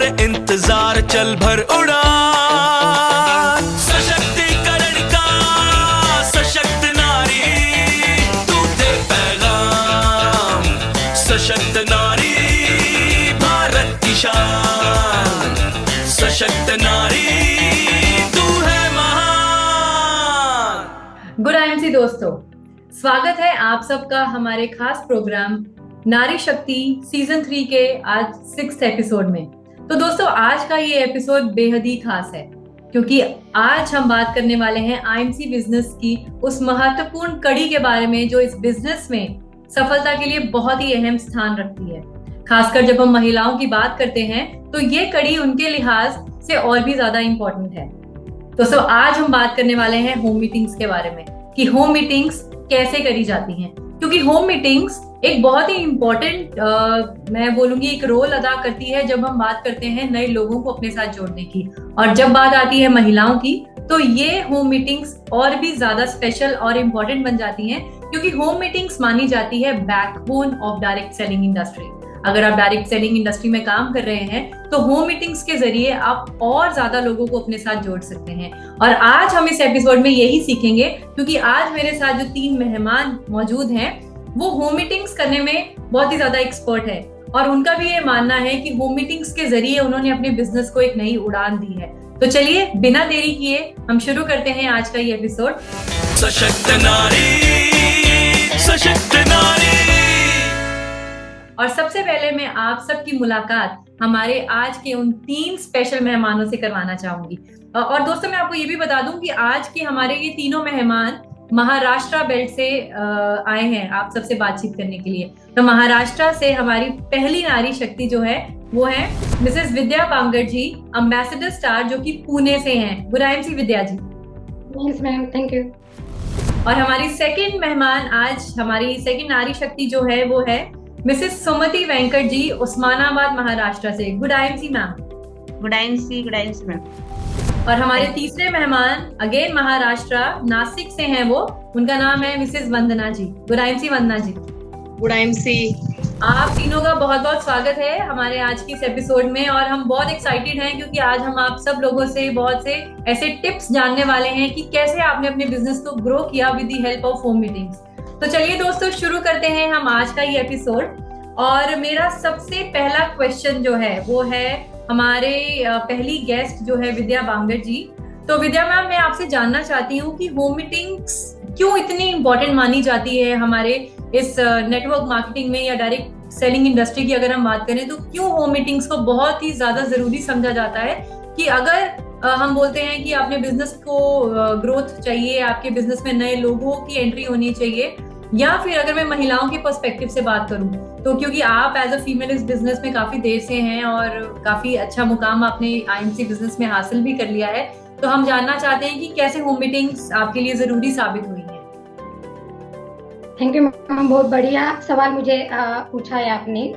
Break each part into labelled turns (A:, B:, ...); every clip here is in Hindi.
A: करे इंतजार, चल भर उड़ान। सशक्तिकरण का सशक्त नारी, तू दे पैगाम। सशक्त नारी भारत की शान, सशक्त नारी तू है महान।
B: गुड आईएमसी दोस्तों, स्वागत है आप सबका हमारे खास प्रोग्राम नारी शक्ति सीजन 3 के आज 6th एपिसोड में। तो दोस्तों, आज का ये एपिसोड बेहद ही खास है क्योंकि आज हम बात करने वाले हैं आईएमसी बिजनेस की उस महत्वपूर्ण कड़ी के बारे में जो इस बिजनेस में सफलता के लिए बहुत ही अहम स्थान रखती है। खासकर जब हम महिलाओं की बात करते हैं तो ये कड़ी उनके लिहाज से और भी ज्यादा इम्पोर्टेंट है। दोस्तों, आज हम बात करने वाले हैं होम मीटिंग्स के बारे में कि होम मीटिंग्स कैसे करी जाती हैं, क्योंकि होम मीटिंग्स एक बहुत ही इम्पोर्टेंट मैं बोलूंगी एक रोल अदा करती है जब हम बात करते हैं नए लोगों को अपने साथ जोड़ने की। और जब बात आती है महिलाओं की तो ये होम मीटिंग्स और भी ज्यादा स्पेशल और इम्पोर्टेंट बन जाती हैं क्योंकि होम मीटिंग्स मानी जाती है backbone of direct selling industry. अगर आप डायरेक्ट सेलिंग इंडस्ट्री में काम कर रहे हैं तो होम मीटिंग्स के जरिए आप और ज्यादा लोगों को अपने साथ जोड़ सकते हैं। और आज हम इस एपिसोड में यही सीखेंगे क्योंकि आज मेरे साथ जो 3 मेहमान मौजूद हैं वो होम मीटिंग्स करने में बहुत ही ज्यादा एक्सपर्ट है और उनका भी ये मानना है कि होम मीटिंग्स के जरिए उन्होंने अपने बिजनेस को एक नई उड़ान दी है। तो चलिए बिना देरी किए हम शुरू करते हैं आज का ये एपिसोड।
A: सशक्त नारी, सशक्त नारी।
B: और सबसे पहले मैं आप सबकी मुलाकात हमारे आज के उन 3 स्पेशल मेहमानों से करवाना चाहूंगी। और दोस्तों, मैं आपको ये भी बता दूं कि आज के हमारे ये तीनों मेहमान महाराष्ट्र बेल्ट से आए हैं आप सबसे बातचीत करने के लिए। तो महाराष्ट्र से हमारी पहली नारी शक्ति जो है वो है Mrs Vidya Bangar ji, ambassador star, जो कि पुणे से हैं। Good IMC Vidya ji.
C: Yes ma'am, thank you.
B: और हमारी सेकंड मेहमान, आज हमारी सेकंड नारी शक्ति जो है वो है मिसेस सुमति वेंकट जी, उस्मानाबाद महाराष्ट्र से। Good IMC ma'am.
D: Good IMC ma'am.
B: और हमारे तीसरे मेहमान अगेन महाराष्ट्र, नासिक से हैं वो, उनका नाम है Mrs Vandana ji. Good IMC Vandana ji.
D: Good IMC.
B: आप तीनों का बहुत बहुत स्वागत है हमारे आज की इस एपिसोड में। और हम बहुत एक्साइटेड हैं क्योंकि आज हम आप सब लोगों से बहुत से ऐसे टिप्स जानने वाले हैं कि कैसे आपने अपने बिजनेस को ग्रो किया with the help of home meetings. तो चलिए दोस्तों, शुरू करते हैं हम आज का ये एपिसोड। और मेरा सबसे पहला क्वेश्चन जो है वो है हमारे पहली गेस्ट जो है विद्या बांगर जी। तो विद्या मैम, मैं आपसे जानना चाहती हूँ कि होम मीटिंग्स क्यों इतनी इम्पोर्टेंट मानी जाती है हमारे इस नेटवर्क मार्केटिंग में या डायरेक्ट सेलिंग इंडस्ट्री की अगर हम बात करें तो क्यों होम मीटिंग्स को बहुत ही ज्यादा जरूरी समझा जाता है कि अगर हम बोलते हैं कि आपने बिजनेस को ग्रोथ चाहिए, आपके बिजनेस में नए लोगों की एंट्री होनी चाहिए, या फिर अगर मैं महिलाओं के पर्सपेक्टिव से बात करूं तो क्योंकि आप एज अ फीमेल इस बिजनेस में काफी देर से हैं और काफी अच्छा मुकाम आपने आईएमसी बिजनेस में हासिल भी कर लिया है, तो हम जानना चाहते हैं कि कैसे होम मीटिंग्स आपके लिए जरूरी साबित हुई हैं।
C: थैंक यू मैम, बहुत बढ़िया सवाल मुझे पूछा है आपने।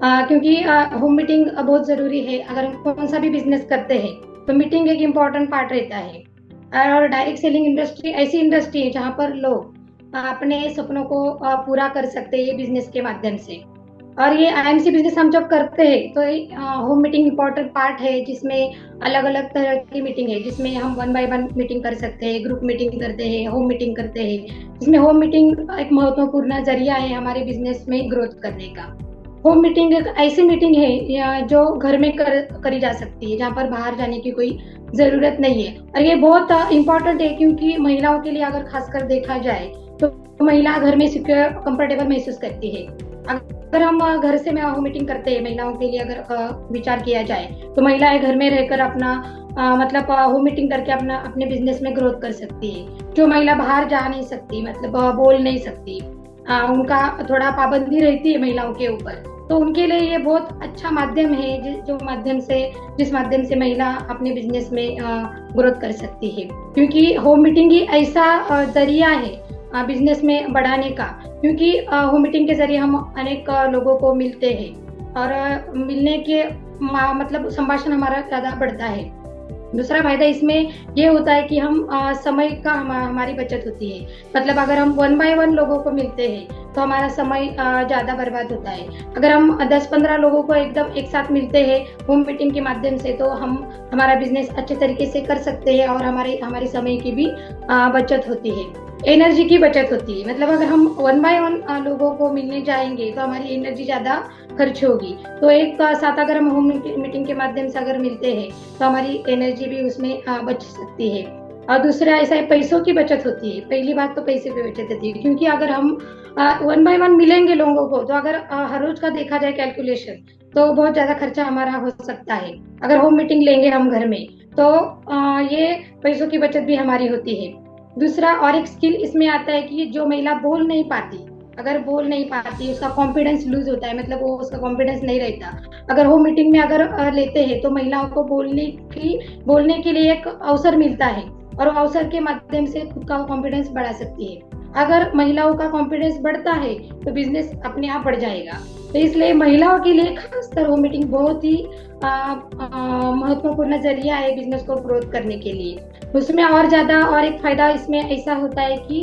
C: क्योंकि होम मीटिंग बहुत जरूरी है। अगर हम कौन सा भी बिजनेस करते हैं तो मीटिंग एक इम्पोर्टेंट पार्ट रहता है। और डायरेक्ट सेलिंग इंडस्ट्री ऐसी इंडस्ट्री है जहाँ पर लोग अपने सपनों को पूरा कर सकते हैं बिजनेस के माध्यम से। और ये आईएमसी बिजनेस हम जब करते हैं तो होम मीटिंग इम्पोर्टेंट पार्ट है जिसमें अलग अलग तरह की मीटिंग है, जिसमें हम 1 by 1 मीटिंग कर सकते हैं, ग्रुप मीटिंग करते हैं, होम मीटिंग करते हैं। जिसमें होम मीटिंग एक महत्वपूर्ण जरिया है हमारे बिजनेस में ग्रोथ करने का। होम मीटिंग एक ऐसी मीटिंग है जो घर में करी जा सकती है, जहाँ पर बाहर जाने की कोई जरूरत नहीं है। और ये बहुत इम्पोर्टेंट है क्योंकि महिलाओं के लिए अगर खासकर देखा जाए तो महिला घर में सिक्योर कंफर्टेबल महसूस करती है। अगर हम घर से होम मीटिंग करते हैं, महिलाओं के लिए अगर विचार किया जाए तो महिलाएं घर में रहकर अपना मतलब होम मीटिंग करके अपने बिजनेस में ग्रोथ कर सकती है। जो महिला बाहर जा नहीं सकती, मतलब बोल नहीं सकती, उनका थोड़ा पाबंदी रहती है महिलाओं के ऊपर, तो उनके लिए ये बहुत अच्छा माध्यम है जिस माध्यम से महिला अपने बिजनेस में ग्रोथ कर सकती है। क्योंकि होम मीटिंग ही ऐसा जरिया है बिजनेस में बढ़ाने का, क्योंकि होम मीटिंग के जरिए हम अनेक लोगों को मिलते हैं और मिलने के मतलब संभाषण हमारा ज्यादा बढ़ता है। दूसरा फायदा इसमें ये होता है कि हम समय का हमारी बचत होती है। मतलब अगर हम 1 by 1 लोगों को मिलते हैं तो हमारा समय ज़्यादा बर्बाद होता है। अगर हम 10-15 लोगों को एकदम एक साथ मिलते हैं होम मीटिंग के माध्यम से, तो हम हमारा बिजनेस अच्छे तरीके से कर सकते हैं और हमारी समय की भी बचत होती है, एनर्जी की बचत होती है। मतलब अगर हम 1 बाय 1 लोगों को मिलने जाएंगे तो हमारी एनर्जी ज़्यादा खर्च होगी। तो एक साथ अगर हम होम मीटिंग के माध्यम से अगर मिलते हैं तो हमारी एनर्जी भी उसमें बच सकती है। और दूसरा ऐसा है, पैसों की बचत होती है। पहली बात तो पैसे की बचत होती है, क्योंकि अगर हम 1 बाय 1 मिलेंगे लोगों को, तो अगर हर रोज का देखा जाए कैलकुलेशन, तो बहुत ज्यादा खर्चा हमारा हो सकता है। अगर होम मीटिंग लेंगे हम घर में, तो ये पैसों की बचत भी हमारी होती है। दूसरा और एक स्किल इसमें आता है कि जो महिला बोल नहीं पाती, अगर बोल नहीं पाती, उसका कॉन्फिडेंस लूज होता है, मतलब वो उसका कॉन्फिडेंस नहीं रहता। अगर होम मीटिंग में अगर लेते हैं तो महिलाओं को बोलने के लिए एक अवसर मिलता है और अवसर के माध्यम से खुद का कॉन्फिडेंस बढ़ा सकती है। अगर महिलाओं का कॉन्फिडेंस बढ़ता है तो बिजनेस अपने आप बढ़ जाएगा। तो इसलिए महिलाओं के लिए खासकर होम मीटिंग बहुत ही महत्वपूर्ण जरिया है बिजनेस को ग्रोथ करने के लिए। उसमें और ज्यादा और एक फायदा इसमें ऐसा होता है कि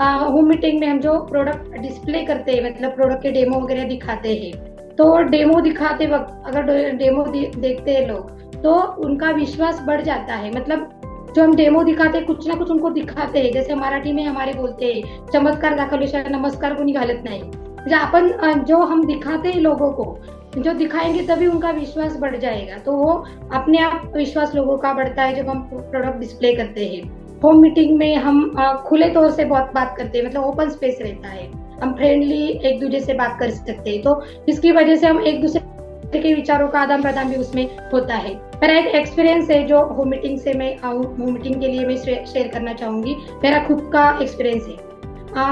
C: होम मीटिंग में हम जो प्रोडक्ट डिस्प्ले करते हैं, मतलब प्रोडक्ट के डेमो वगैरह दिखाते हैं, तो डेमो दिखाते वक्त अगर डेमो देखते हैं लोग, तो उनका विश्वास बढ़ जाता है। मतलब जो हम डेमो दिखाते हैं, कुछ ना कुछ उनको दिखाते हैं, जैसे मराठी में हमारे बोलते हैं चमत्कार दाखवल्याशिवाय नमस्कार कोणी घालत नाही। म्हणजे आपण जो हम दिखाते हैं लोगों को, जो दिखाएंगे तभी उनका विश्वास बढ़ जाएगा। तो वो अपने आप विश्वास लोगों का बढ़ता है जब हम प्रोडक्ट डिस्प्ले करते हैं। होम मीटिंग में हम खुले तौर से बहुत बात करते हैं, मतलब ओपन स्पेस रहता है, हम फ्रेंडली एक दूसरे से बात कर सकते हैं। तो इसकी वजह से हम एक दूसरे के विचारों का आदान प्रदान भी उसमें होता है। मेरा एक एक्सपीरियंस है जो होम मीटिंग से मैं होम मीटिंग के लिए मैं शेयर करना चाहूंगी। मेरा खुद का एक्सपीरियंस है।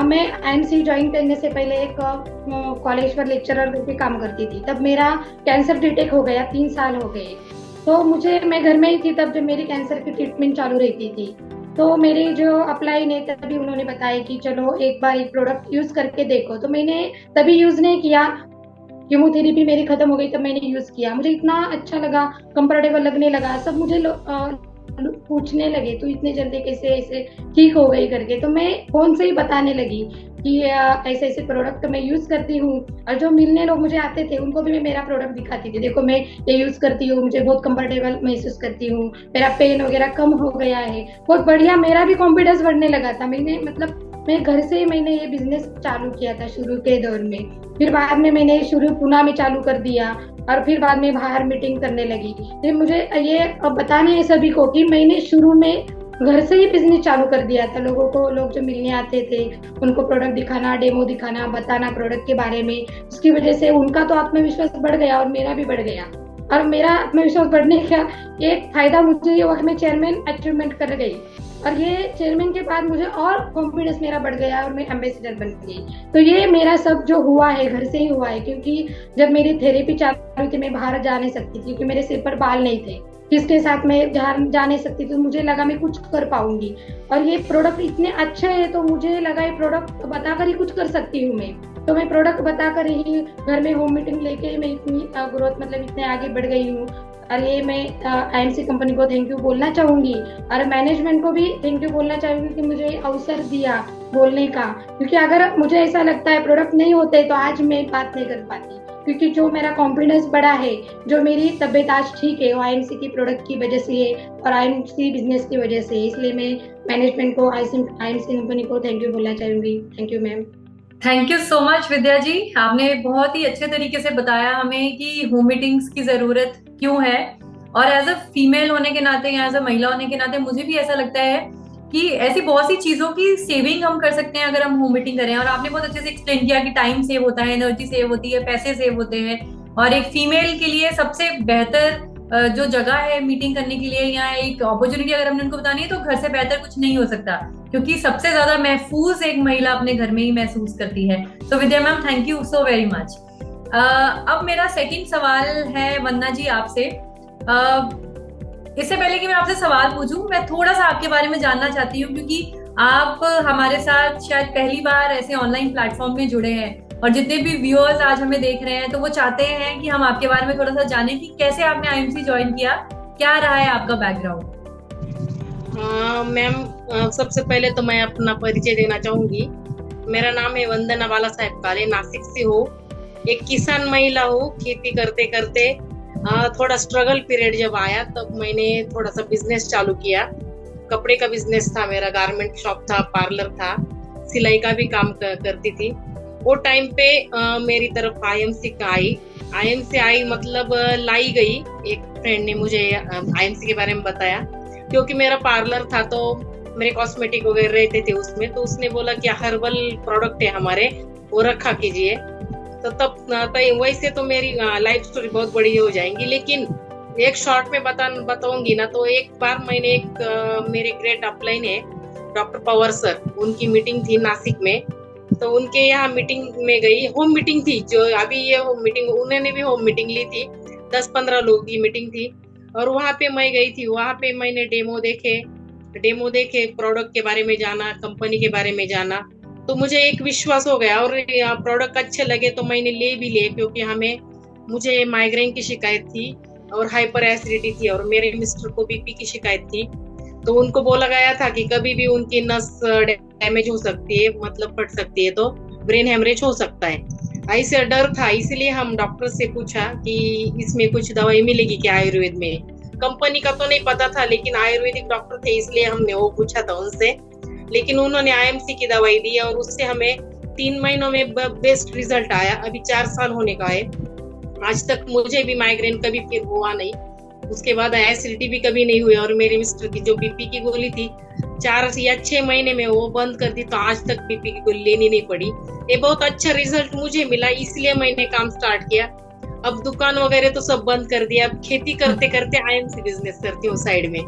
C: मैं IMC ज्वाइन करने से पहले एक कॉलेज पर लेक्चरर पे काम करती थी। तब मेरा कैंसर डिटेक्ट हो गया, 3 साल हो गए। तो मैं घर में ही थी तब जब मेरी कैंसर की ट्रीटमेंट चालू रहती थी। तो मेरी जो अपलाइन है तभी उन्होंने बताया कि चलो एक बार एक प्रोडक्ट यूज करके देखो। तो मैंने तभी यूज नहीं किया, कीमोथेरेपी मेरी खत्म हो गई तब मैंने यूज किया। मुझे इतना अच्छा लगा, कंफर्टेबल लगने लगा। सब मुझे पूछने लगे तो इतने जल्दी कैसे ऐसे ठीक हो गई करके। तो मैं फोन से ही बताने लगी कि ऐसे ऐसे प्रोडक्ट मैं यूज करती हूँ। और जो मिलने लोग मुझे आते थे उनको भी मैं मेरा प्रोडक्ट दिखाती थी, देखो मैं ये यूज करती हूँ, मुझे बहुत कंफर्टेबल महसूस करती हूँ, मेरा पेन वगैरह कम हो गया है, बहुत बढ़िया। मेरा भी कॉन्फिडेंस बढ़ने लगा था। मैं घर से ही मैंने ये बिजनेस चालू किया था शुरू के दौर में। फिर बाद में मैंने पुणे में चालू कर दिया और फिर बाद में बाहर मीटिंग करने लगी। फिर मुझे ये बताने है सभी को कि मैंने शुरू में घर से ही बिजनेस चालू कर दिया था। लोगों को, लोग जो मिलने आते थे उनको प्रोडक्ट दिखाना, डेमो दिखाना, बताना प्रोडक्ट के बारे में। उसकी वजह से उनका तो आत्मविश्वास बढ़ गया और मेरा भी बढ़ गया। और मेरा आत्मविश्वास बढ़ने का एक फायदा मुझे ये हुआ कि मैं चेयरमैन अचीवमेंट कर गई। और ये चेयरमैन के बाद मुझे और कॉन्फिडेंस मेरा बढ़ गया और मैं एम्बेसडर बन गई। तो ये मेरा सब जो हुआ है घर से ही हुआ है, क्योंकि जब मेरी थेरेपी चालू थी मैं बाहर जा नहीं सकती थी, क्योंकि मेरे सिर पर बाल नहीं थे, किसके साथ मैं जा नहीं सकती। तो मुझे लगा मैं कुछ कर पाऊंगी। और ये प्रोडक्ट इतने अच्छे हैं तो मुझे लगा ये प्रोडक्ट बताकर ही कुछ कर सकती हूँ मैं। तो मैं प्रोडक्ट बताकर ही घर में होम मीटिंग लेके मैं इतनी ग्रोथ, मतलब इतने आगे बढ़ गई हूँ। और ये मैं IMC कंपनी को थैंक यू बोलना चाहूंगी और मैनेजमेंट को भी थैंक यू बोलना चाहूंगी कि मुझे अवसर दिया बोलने का। क्योंकि अगर मुझे ऐसा लगता है प्रोडक्ट नहीं होते तो आज मैं बात नहीं कर पाती, क्योंकि जो मेरा कॉन्फिडेंस बढ़ा है, जो मेरी तबीयत आज ठीक है, वो IMC की प्रोडक्ट की वजह से है और IMC बिजनेस की वजह से। इसलिए मैं मैनेजमेंट को, IMC कंपनी को थैंक यू बोलना चाहूंगी। Thank you ma'am.
B: Thank you so much Vidya ji. आपने बहुत ही अच्छे तरीके से बताया हमें कि होम मीटिंग्स की जरूरत क्यों है। और एज अ फीमेल होने के नाते या एज अ महिला होने के नाते मुझे भी ऐसा लगता है कि ऐसी बहुत सी चीजों की सेविंग हम कर सकते हैं अगर हम होम मीटिंग करें। और आपने बहुत अच्छे से एक्सप्लेन किया कि टाइम सेव होता है, एनर्जी सेव होती है, पैसे सेव होते हैं। और एक फीमेल के लिए सबसे बेहतर जो जगह है मीटिंग करने के लिए या एक अपॉर्चुनिटी अगर हमने उनको बतानी है तो घर से बेहतर कुछ नहीं हो सकता, क्योंकि सबसे ज्यादा महफूज एक महिला अपने घर में ही महसूस करती है। तो Vidya ma'am, thank you so very much. अब मेरा सेकंड सवाल है वंदना जी आपसे। इससे पहले कि मैं आपसे सवाल पूछूं, मैं थोड़ा सा आपके बारे में जानना चाहती हूँ, क्योंकि आप हमारे साथ शायद पहली बार ऐसे ऑनलाइन प्लेटफॉर्म में जुड़े हैं और जितने भी व्यूअर्स आज हमें देख रहे हैं तो वो चाहते हैं कि हम आपके बारे में थोड़ा सा जानें कि कैसे आपने IMC ज्वाइन किया, क्या रहा है आपका बैकग्राउंड।
D: मैम, सबसे पहले तो मैं अपना परिचय देना चाहूंगी। मेरा नाम है वंदना बाला साहेब काले, नासिक से हूँ। एक किसान महिला हूँ। खेती करते करते थोड़ा स्ट्रगल पीरियड जब आया तब मैंने थोड़ा सा बिजनेस चालू किया। कपड़े का बिजनेस था मेरा, गारमेंट शॉप था, पार्लर था, सिलाई का भी काम करती थी। वो टाइम पे मेरी तरफ आईएमसी आई, मतलब लाई गई। एक फ्रेंड ने मुझे आईएमसी के बारे में बताया, क्योंकि मेरा पार्लर था तो मेरे कॉस्मेटिक वगैरह रहते थे उसमें, तो उसने बोला कि हर्बल प्रोडक्ट है हमारे, वो रखा कीजिए। तो तब वैसे तो मेरी लाइफ स्टोरी बहुत बड़ी हो जाएंगी, लेकिन एक शॉर्ट में बताऊंगी ना। तो एक बार मैंने मेरे ग्रेट अपलाइन है डॉक्टर पवार सर, उनकी मीटिंग थी नासिक में। तो उनके यहाँ मीटिंग में गई, होम मीटिंग थी। जो अभी ये होम मीटिंग, उन्होंने भी होम मीटिंग ली थी, 10-15 लोग की मीटिंग थी। और वहाँ पे मैं गई थी। वहाँ पे मैंने डेमो देखे, प्रोडक्ट के बारे में जाना, कंपनी के बारे में जाना। तो मुझे एक विश्वास हो गया और प्रोडक्ट अच्छे लगे तो मैंने ले भी लिए, क्योंकि मुझे माइग्रेन की शिकायत थी और हाइपर एसिडिटी थी, और मेरे मिस्टर को बीपी की शिकायत थी। तो उनको बोला गया था कि कभी भी उनकी नस डैमेज हो सकती है, मतलब फट सकती है, तो ब्रेन हेमरेज हो सकता है। ऐसे डर था, इसलिए हम डॉक्टर से पूछा कि इसमें कुछ दवाई मिलेगी क्या आयुर्वेद में। कंपनी का तो नहीं पता था, लेकिन आयुर्वेदिक डॉक्टर थे इसलिए हमने वो पूछा था उनसे। लेकिन उन्होंने आईएमसी की दवाई दी और उससे हमें 3 महीनों में बेस्ट रिजल्ट आया। अभी 4 साल होने का है। आज तक मुझे भी माइग्रेन कभी फिर हुआ नहीं। उसके बाद एसिडिटी भी कभी नहीं हुई। और मेरे मिस्टर की जो बीपी की गोली थी 4 या 6 महीने में वो बंद कर दी, तो आज तक बीपी की गोली लेनी नहीं पड़ी। ये बहुत अच्छा रिजल्ट मुझे मिला, इसलिए मैंने काम स्टार्ट किया। अब दुकान वगैरह तो सब बंद कर दिया। अब खेती करते करते आईएमसी बिजनेस करती हूँ साइड में।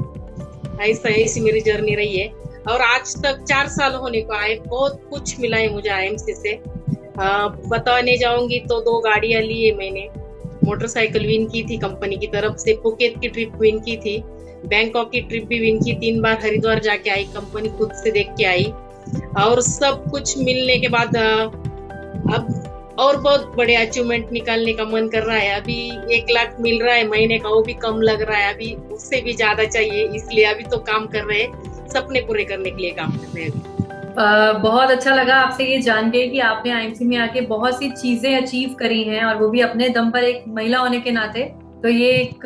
D: ऐसी मेरी जर्नी रही है और आज तक 4 साल होने को आए। बहुत कुछ मिला है मुझे आईएमसी से। बताने जाऊंगी तो 2 गाड़ियां ली है मैंने, मोटरसाइकिल विन की थी कंपनी की तरफ से, पुकेत की ट्रिप विन की थी, बैंकॉक की ट्रिप भी विन की, 3 बार हरिद्वार जाके आई, कंपनी खुद से देख के आई। और सब कुछ मिलने के बाद अब और बहुत बड़े अचीवमेंट निकालने का मन कर रहा है। अभी 1 लाख मिल रहा है महीने का, वो भी कम लग रहा है, अभी उससे भी ज्यादा चाहिए। इसलिए अभी तो काम कर रहे हैं, सपने पूरे करने के लिए काम कर रहे हैं।
B: बहुत अच्छा लगा आपसे ये जान के कि आपने आईएमसी में आके बहुत सी चीजें अचीव करी हैं, और वो भी अपने दम पर, एक महिला होने के नाते। तो ये एक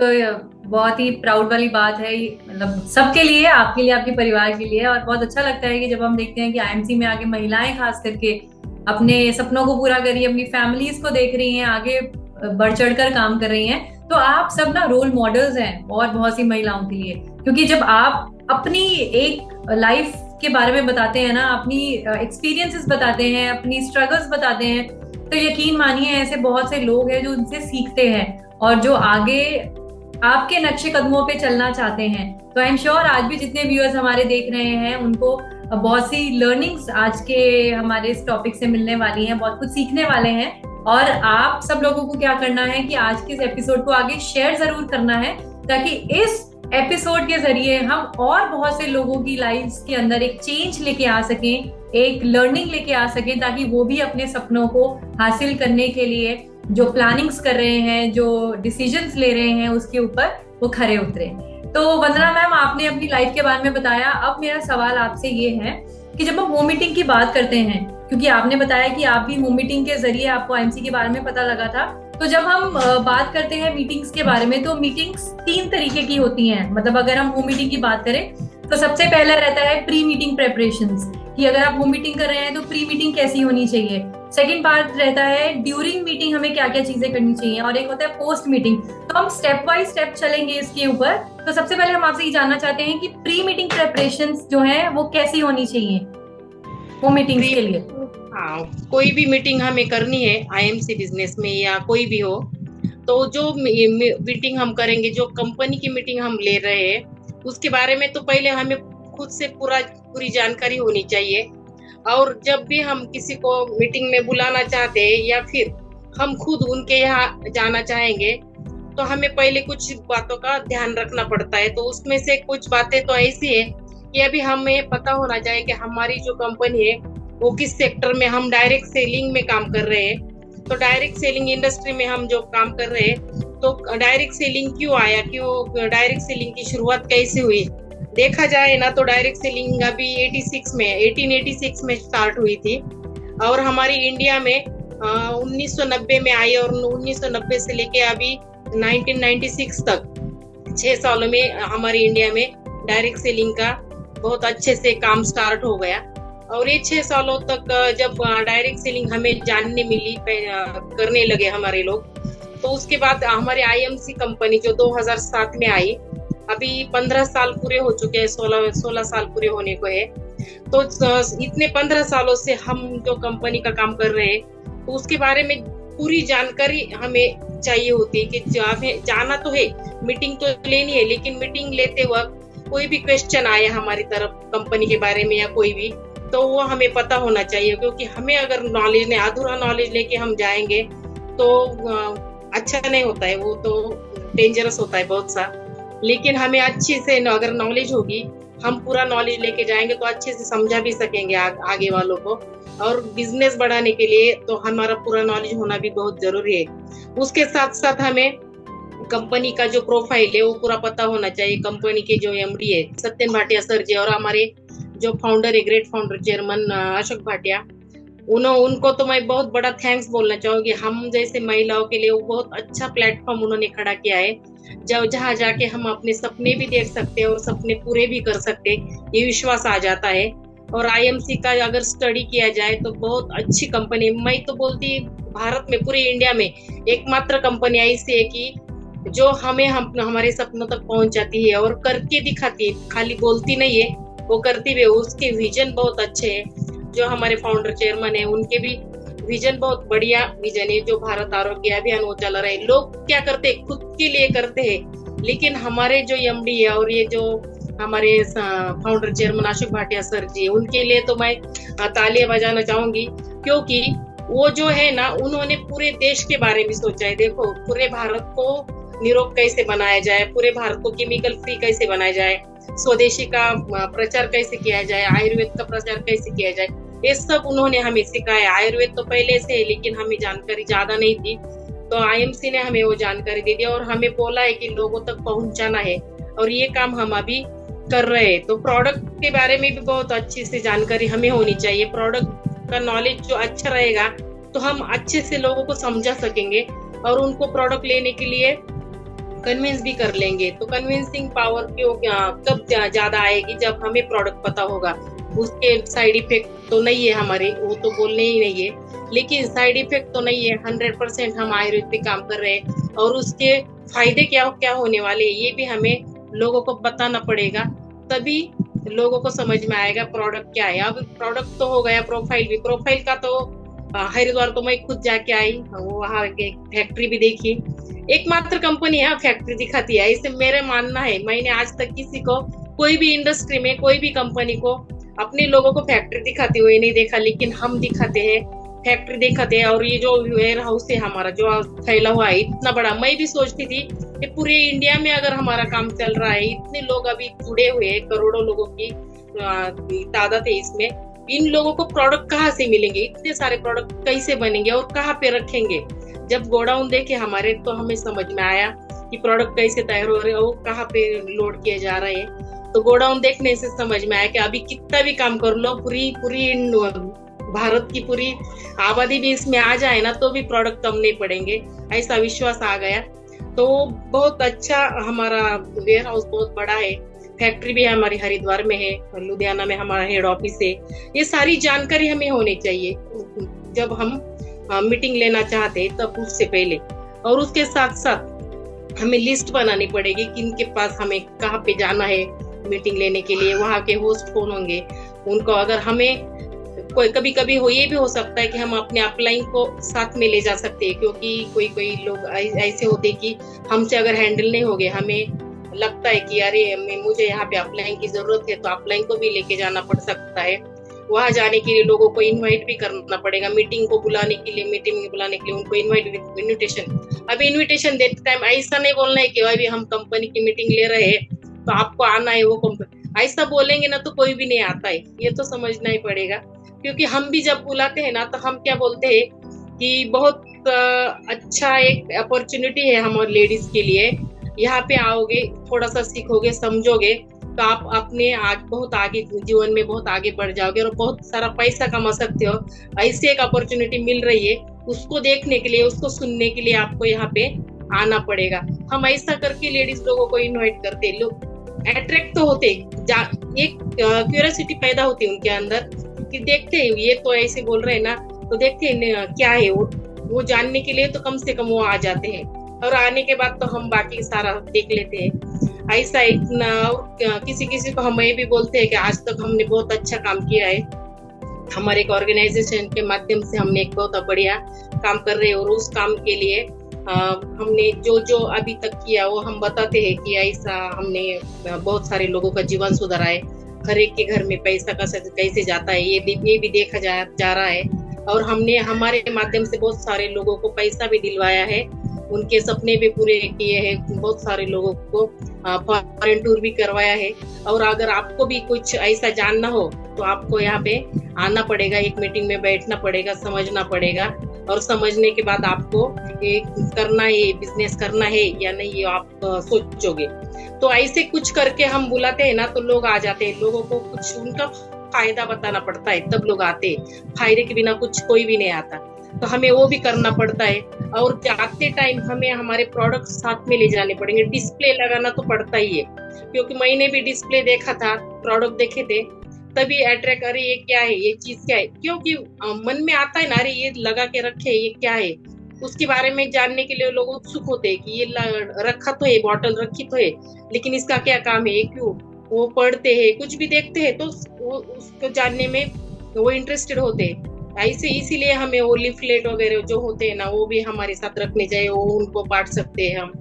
B: बहुत ही प्राउड वाली बात है, मतलब सबके लिए, आपके लिए, आपके परिवार के लिए। और बहुत अच्छा लगता है कि जब हम देखते हैं कि आईएमसी में आके महिलाएं खास करके अपने सपनों को पूरा कर रही है, अपनी फैमिलीज को देख रही हैं, आगे बढ़ चढ़ कर काम कर रही हैं। तो आप सब ना रोल मॉडल्स हैं और बहुत सी महिलाओं के लिए, क्योंकि जब आप अपनी एक लाइफ के बारे में बताते हैं ना, अपनी एक्सपीरियंसेस बताते हैं, अपनी स्ट्रगल्स बताते हैं, तो यकीन मानिए ऐसे बहुत से लोग हैं जो उनसे सीखते हैं और जो आगे आपके नक्शे कदमों पे चलना चाहते हैं। तो आई एम श्योर आज भी जितने व्यूअर्स हमारे देख रहे हैं उनको बहुत सी लर्निंग्स आज के हमारे इस टॉपिक से मिलने वाली हैं, बहुत कुछ सीखने वाले हैं। और आप सब लोगों को क्या करना है कि आज के इस एपिसोड को आगे शेयर जरूर करना है, ताकि इस एपिसोड के जरिए हम और बहुत से लोगों की लाइफ्स के अंदर एक चेंज लेके आ सकें, एक लर्निंग लेके आ सकें, ताकि वो भी अपने सपनों को हासिल करने के लिए जो प्लानिंग्स कर रहे हैं, जो डिसीजंस ले रहे हैं, उसके ऊपर वो खरे उतरे। तो वंदना मैम, आपने अपनी लाइफ के बारे में बताया। अब मेरा सवाल आपसे ये है कि जब हम होम मीटिंग की बात करते हैं, क्योंकि आपने बताया कि आप भी होम मीटिंग के जरिए आपको आईएमसी के बारे में पता लगा था, तो जब हम बात करते हैं मीटिंग्स के बारे में, तो मीटिंग्स 3 तरीके की होती हैं। मतलब अगर हम होम मीटिंग की बात करें तो सबसे पहला रहता है प्री मीटिंग प्रेपरेशंस, कि अगर आप होम मीटिंग कर रहे हैं तो प्री मीटिंग कैसी होनी चाहिए। सेकंड पार्ट रहता है ड्यूरिंग मीटिंग हमें क्या क्या चीजें करनी चाहिए, और एक होता है पोस्ट मीटिंग। तो हम स्टेप बाय स्टेप चलेंगे इसके ऊपर। तो सबसे पहले हम आपसे ये जानना चाहते हैं कि प्री मीटिंग प्रेपरेशंस जो है वो कैसी होनी चाहिए होम मीटिंग के लिए।
D: हाँ, कोई भी मीटिंग हमें करनी है आईएमसी बिजनेस में या कोई भी हो, तो जो मीटिंग हम करेंगे, जो कंपनी की मीटिंग हम ले रहे हैं, उसके बारे में तो पहले हमें खुद से पूरी जानकारी होनी चाहिए। और जब भी हम किसी को मीटिंग में बुलाना चाहते हैं या फिर हम खुद उनके यहाँ जाना चाहेंगे, तो हमें पहले कुछ बातों का ध्यान रखना पड़ता है। तो उसमें से कुछ बातें तो ऐसी है कि अभी हमें पता होना चाहिए कि हमारी जो कंपनी है वो किस सेक्टर में, हम डायरेक्ट सेलिंग में काम कर रहे हैं। तो डायरेक्ट सेलिंग इंडस्ट्री में हम जो काम कर रहे हैं, तो डायरेक्ट सेलिंग क्यों आया, डायरेक्ट सेलिंग की शुरुआत कैसे हुई। देखा जाए ना तो डायरेक्ट सेलिंग अभी 1886 में स्टार्ट हुई थी। और हमारी इंडिया में 1990 में आई और 1990 से लेके अभी 1996 तक 6 सालों में हमारी इंडिया में डायरेक्ट सेलिंग का बहुत अच्छे से काम स्टार्ट हो गया। और ये 6 सालों तक जब डायरेक्ट सेलिंग हमें जानने मिली, करने लगे हमारे लोग, तो उसके बाद हमारे आईएमसी कंपनी जो 2007 में आई, अभी 15 साल पूरे हो चुके हैं, 16 साल पूरे होने को है। तो इतने 15 सालों से हम जो कंपनी का काम कर रहे हैं, तो उसके बारे में पूरी जानकारी हमें चाहिए होती है कि हमें जाना तो है, मीटिंग तो लेनी है, लेकिन मीटिंग लेते वक्त कोई भी क्वेश्चन आए हमारी तरफ कंपनी के बारे में या कोई भी, तो वो हमें पता होना चाहिए। क्योंकि हमें अगर नॉलेज नहीं, अधूरा नॉलेज लेके हम जाएंगे तो अच्छा नहीं होता है, वो तो डेंजरस होता है बहुत सा। लेकिन हमें अच्छे से अगर नॉलेज होगी, हम पूरा नॉलेज लेके जाएंगे तो अच्छे से समझा भी सकेंगे आगे वालों को। और बिजनेस बढ़ाने के लिए तो हमारा पूरा नॉलेज होना भी बहुत जरूरी है। उसके साथ साथ हमें कंपनी का जो प्रोफाइल है वो पूरा पता होना चाहिए। कंपनी के जो एमडी है सत्यन भाटिया सर जी, और हमारे जो फाउंडर है, great founder chairman Ashok Bhatia, उनको तो मैं बहुत बड़ा थैंक्स बोलना चाहूंगी। हम जैसे महिलाओं के लिए वो बहुत अच्छा प्लेटफॉर्म उन्होंने खड़ा किया है, जहाँ जाके हम अपने सपने भी देख सकते हैं और सपने पूरे भी कर सकते हैं, ये विश्वास आ जाता है। और आईएमसी का अगर स्टडी किया जाए तो बहुत अच्छी कंपनी, मैं तो बोलती भारत में, पूरे इंडिया में एकमात्र कंपनी ऐसी है कि जो हमें हमारे सपनों तक पहुंचाती है और करके दिखाती है, खाली बोलती नहीं है, वो करती भी है। उसके विजन बहुत अच्छे हैं। जो हमारे फाउंडर चेयरमैन है, उनके भी विजन बहुत बढ़िया विजन है। जो भारत आरोग्य अभियान वो चला रहे, लोग क्या करते हैं, खुद के लिए करते हैं, लेकिन हमारे जो एमडी है और ये जो हमारे founder chairman Ashok Bhatia sir ji, उनके लिए तो मैं तालियां बजाना चाहूंगी। क्योंकि वो जो है ना, उन्होंने पूरे देश के बारे में सोचा है। देखो, पूरे भारत को निरोग कैसे बनाया जाए, पूरे भारत को केमिकल फ्री कैसे बनाया जाए, स्वदेशी का प्रचार कैसे किया जाए, आयुर्वेद का प्रचार कैसे किया जाए, ये सब उन्होंने हमें सिखाया। आयुर्वेद तो पहले से है, लेकिन हमें जानकारी ज्यादा नहीं थी, तो आईएमसी ने हमें वो जानकारी दे दी और हमें बोला है कि लोगों तक पहुंचाना है, और ये काम हम अभी कर रहे हैं। तो प्रोडक्ट के बारे में भी बहुत अच्छी से जानकारी हमें होनी चाहिए। प्रोडक्ट का नॉलेज जो अच्छा रहेगा तो हम अच्छे से लोगों को समझा सकेंगे और उनको प्रोडक्ट लेने के लिए कन्विंस भी कर लेंगे। तो कन्विंसिंग पावर कब ज्यादा आएगी, जब हमें प्रोडक्ट पता होगा। उसके साइड इफेक्ट तो नहीं है हमारे, वो तो बोलने ही नहीं है, लेकिन साइड इफेक्ट तो नहीं है। 100% हम आयुर्वेद पे काम कर रहे हैं और उसके फायदे क्या क्या होने वाले हैं, ये भी हमें लोगों को बताना पड़ेगा, तभी लोगों को समझ में आएगा प्रोडक्ट क्या है। अब प्रोडक्ट तो हो गया, प्रोफाइल भी। प्रोफाइल का तो हरिद्वार तो मैं खुद जाके आई, वो वहाँ के फैक्ट्री भी देखी। एकमात्र कंपनी है फैक्ट्री दिखाती है, इसे मेरा मानना है। मैंने आज तक किसी को, कोई भी इंडस्ट्री में, कोई भी कंपनी को अपने लोगों को फैक्ट्री दिखाते हुए नहीं देखा, लेकिन हम दिखाते हैं, फैक्ट्री दिखाते हैं। और ये जो वेयर हाउस है हमारा, जो फैला हुआ है इतना बड़ा, मैं भी सोचती थी कि पूरे इंडिया में अगर हमारा काम चल रहा है, इतने लोग अभी जुड़े हुए हैं, करोड़ों लोगों की तादाद है इसमें, इन लोगों को प्रोडक्ट कहाँ से मिलेंगे, इतने सारे प्रोडक्ट कैसे बनेंगे और कहाँ पे रखेंगे। जब गोडाउन देखे हमारे, तो हमें समझ में आया कि प्रोडक्ट कैसे तैयार हो रहे हैं, वो कहाँ पे लोड किए जा रहे हैं। तो गोडाउन देखने से समझ में आया कि अभी कितना भी काम कर लो, पूरी भारत की पूरी आबादी भी इसमें आ जाए ना, तो भी प्रोडक्ट कम नहीं पड़ेंगे, ऐसा विश्वास आ गया। तो बहुत अच्छा, हमारा वेयर हाउस बहुत बड़ा है, फैक्ट्री भी हमारी हरिद्वार में है, लुधियाना में हमारा हेड ऑफिस है। ये सारी जानकारी हमें होनी चाहिए जब हम मीटिंग लेना चाहते हैं, तब उससे पहले। और उसके साथ साथ हमें लिस्ट बनानी पड़ेगी कि इनके पास हमें कहाँ पे जाना है मीटिंग लेने के लिए, वहाँ के होस्ट कौन होंगे, उनको अगर हमें कोई कभी हो, ये भी हो सकता है कि हम अपने अपलाइन को साथ में ले जा सकते हैं। क्योंकि कोई लोग ऐसे होते कि हमसे अगर हैंडल नहीं हो गए, हमें लगता है कि अरे मुझे यहाँ पे अपलाइन की जरूरत है, तो अपलाइन को भी लेके जाना पड़ सकता है। वहां जाने के लिए लोगों को इनवाइट भी करना पड़ेगा, मीटिंग को बुलाने के लिए, मीटिंग में बुलाने के लिए उनको इन्विटेशन। अभी इन्विटेशन देते टाइम ऐसा नहीं बोलना है कि अभी हम कंपनी की मीटिंग ले रहे हैं तो आपको आना है वो कंपनी, ऐसा बोलेंगे ना तो कोई भी नहीं आता है, ये तो समझना ही पड़ेगा। क्योंकि हम भी जब बुलाते हैं ना, तो हम क्या बोलते हैं कि बहुत अच्छा एक अपॉर्चुनिटी है हमारे लेडीज के लिए, यहाँ पे आओगे, थोड़ा सा सीखोगे, समझोगे, तो आप अपने बहुत आगे जीवन में बहुत आगे बढ़ जाओगे और बहुत सारा पैसा कमा सकते हो। ऐसी एक अपॉर्चुनिटी मिल रही है, उसको देखने के लिए, उसको सुनने के लिए आपको यहाँ पे आना पड़ेगा। हम ऐसा करके लेडीज लोगों को इनवाइट करते, लोग अट्रैक्ट तो होते, एक क्यूरियोसिटी पैदा होती है उनके अंदर कि देखते हैं ये तो ऐसे बोल रहे हैं ना, तो देखते हैं क्या है वो जानने के लिए तो कम से कम वो आ जाते हैं, और आने के बाद तो हम बाकी सारा देख लेते हैं। ऐसा इतना किसी किसी को हम ये भी बोलते हैं कि आज तक हमने बहुत अच्छा काम किया है, हमारे एक ऑर्गेनाइजेशन के माध्यम से हमने एक बहुत बढ़िया काम कर रहे हैं, और उस काम के लिए हमने जो जो अभी तक किया वो हम बताते हैं कि ऐसा हमने बहुत सारे लोगों का जीवन सुधारा है, हर एक के घर में पैसा कैसे जाता है ये भी देखा जा रहा है, और हमने हमारे माध्यम से बहुत सारे लोगों को पैसा भी दिलवाया है, उनके सपने भी पूरे किए हैं, बहुत सारे लोगों को फॉरेन टूर भी करवाया है। और अगर आपको भी कुछ ऐसा जानना हो तो आपको यहाँ पे आना पड़ेगा, एक मीटिंग में बैठना पड़ेगा, समझना पड़ेगा, और समझने के बाद आपको ये करना है, बिजनेस करना है या नहीं, ये आप सोचोगे। तो ऐसे कुछ करके हम बुलाते हैं ना तो लोग आ जाते हैं, लोगों को कुछ उनका फायदा बताना पड़ता है तब लोग आते हैं, फायदे के बिना कुछ कोई भी नहीं आता, तो हमें वो भी करना पड़ता है। और जाते टाइम हमें हमारे प्रोडक्ट साथ में ले जाने पड़ेंगे, डिस्प्ले लगाना तो पड़ता ही है, क्योंकि मैंने भी डिस्प्ले देखा था, प्रोडक्ट देखे थे, तभी अट्रैक्ट, अरे ये क्या है, ये चीज क्या है, क्योंकि मन में आता है ना, अरे ये लगा के रखे, ये क्या है, उसके बारे में जानने के लिए लोग उत्सुक होते हैं कि ये रखा तो है, बॉटल रखी तो है, लेकिन इसका क्या काम है, क्यों, वो पढ़ते हैं, कुछ भी देखते हैं तो वो उसको जानने में वो इंटरेस्टेड होते हैं। ऐसे इसीलिए हमें वो लिफलेट वगैरह जो होते हैं ना वो भी हमारे साथ रखने चाहिए, वो उनको बांट सकते हैं हम,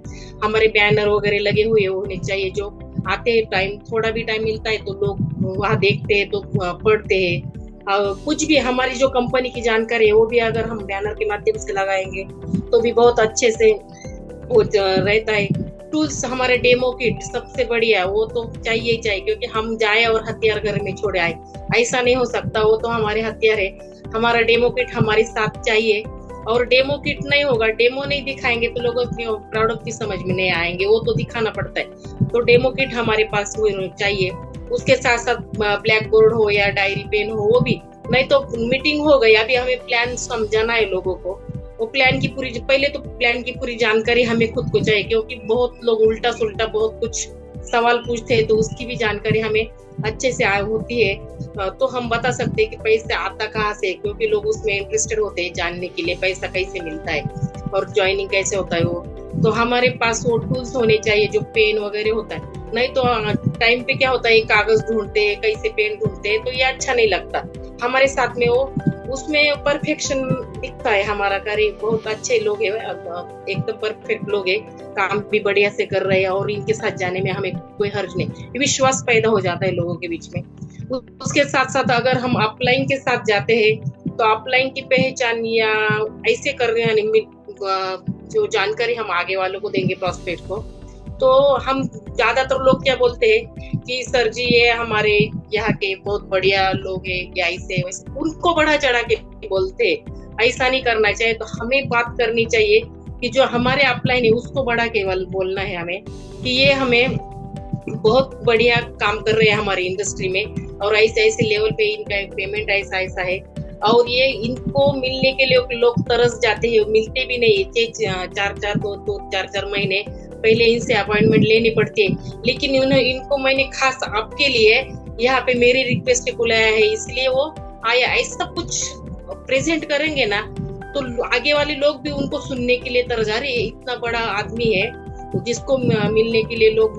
D: हमारे बैनर वगैरह लगे हुए होने चाहिए, जो आते हैं टाइम, थोड़ा भी टाइम मिलता है तो लोग वहाँ देखते हैं तो पढ़ते हैं। कुछ भी हमारी जो कंपनी की जानकारी है वो भी अगर हम बैनर के माध्यम से लगाएंगे तो भी बहुत अच्छे से वो रहता है। टूल्स, हमारे डेमो किट सबसे बढ़िया, वो तो चाहिए ही चाहिए, क्योंकि हम जाए और हथियार घर में छोड़े आए, ऐसा नहीं हो सकता, वो तो हमारे हथियार है, हमारा डेमो किट हमारे साथ चाहिए। और डेमो किट नहीं होगा, डेमो नहीं दिखाएंगे तो लोगों को प्रोडक्ट की समझ में नहीं आएंगे, वो तो दिखाना पड़ता है, तो डेमो किट हमारे पास चाहिए। उसके साथ साथ ब्लैक बोर्ड हो या डायरी पेन हो, वो भी, नहीं तो मीटिंग हो गई, अभी हमें प्लान समझाना है लोगों को, वो प्लान की पूरी, पहले तो प्लान की पूरी जानकारी हमें खुद को चाहिए, क्योंकि बहुत लोग उल्टा सुल्टा बहुत कुछ सवाल पूछते हैं, तो उसकी भी जानकारी हमें अच्छे से होती है, तो हम बता सकते हैं कि पैसा आता कहाँ से, क्योंकि लोग उसमें इंटरेस्टेड होते हैं जानने के लिए पैसा कैसे मिलता है और ज्वाइनिंग कैसे होता है वो, तो हमारे पास वो टूल्स होने चाहिए, जो पेन वगैरह होता है, नहीं तो टाइम पे क्या होता है, कागज ढूंढते हैं, कैसे पेन ढूंढते हैं, तो ये अच्छा नहीं लगता। हमारे साथ में वो उसमें परफेक्शन दिखता है, हमारा कार्य बहुत अच्छे लोग हैं, एकदम परफेक्ट लोग हैं, काम भी बढ़िया से कर रहे हैं, और इनके साथ जाने में हमें कोई हर्ज नहीं, विश्वास पैदा हो जाता है लोगों के बीच में। उसके साथ साथ अगर हम अपलाइन के साथ जाते हैं तो अपलाइन की पहचान या ऐसे कर रहे हैं, जो जानकारी हम आगे वालों को देंगे, प्रोस्पेक्ट को, तो हम ज्यादातर लोग क्या बोलते हैं कि सर जी ये हमारे यहाँ के बहुत बढ़िया लोग हैं, या ऐसे वैसे उनको बढ़ा चढ़ा के बोलते, ऐसा नहीं करना चाहिए। तो हमें बात करनी चाहिए कि जो हमारे अपलाइन है उसको बढ़ा के बोलना है हमें, कि ये हमें बहुत बढ़िया काम कर रहे हैं हमारी इंडस्ट्री में, और ऐसे ऐसे लेवल पे इनका पेमेंट ऐसा ऐसा है, और ये इनको मिलने के लिए लोग तरस जाते हैं, मिलते भी नहीं, 4-4 महीने पहले इनसे अपॉइंटमेंट लेनी पड़ती है, लेकिन इनको मैंने खास आपके लिए यहाँ पे मेरी रिक्वेस्ट को लाया है, इसलिए वो आया। ऐसा कुछ प्रेजेंट करेंगे ना तो आगे वाले लोग भी उनको सुनने के लिए तरस, अरे इतना बड़ा आदमी है जिसको मिलने के लिए लोग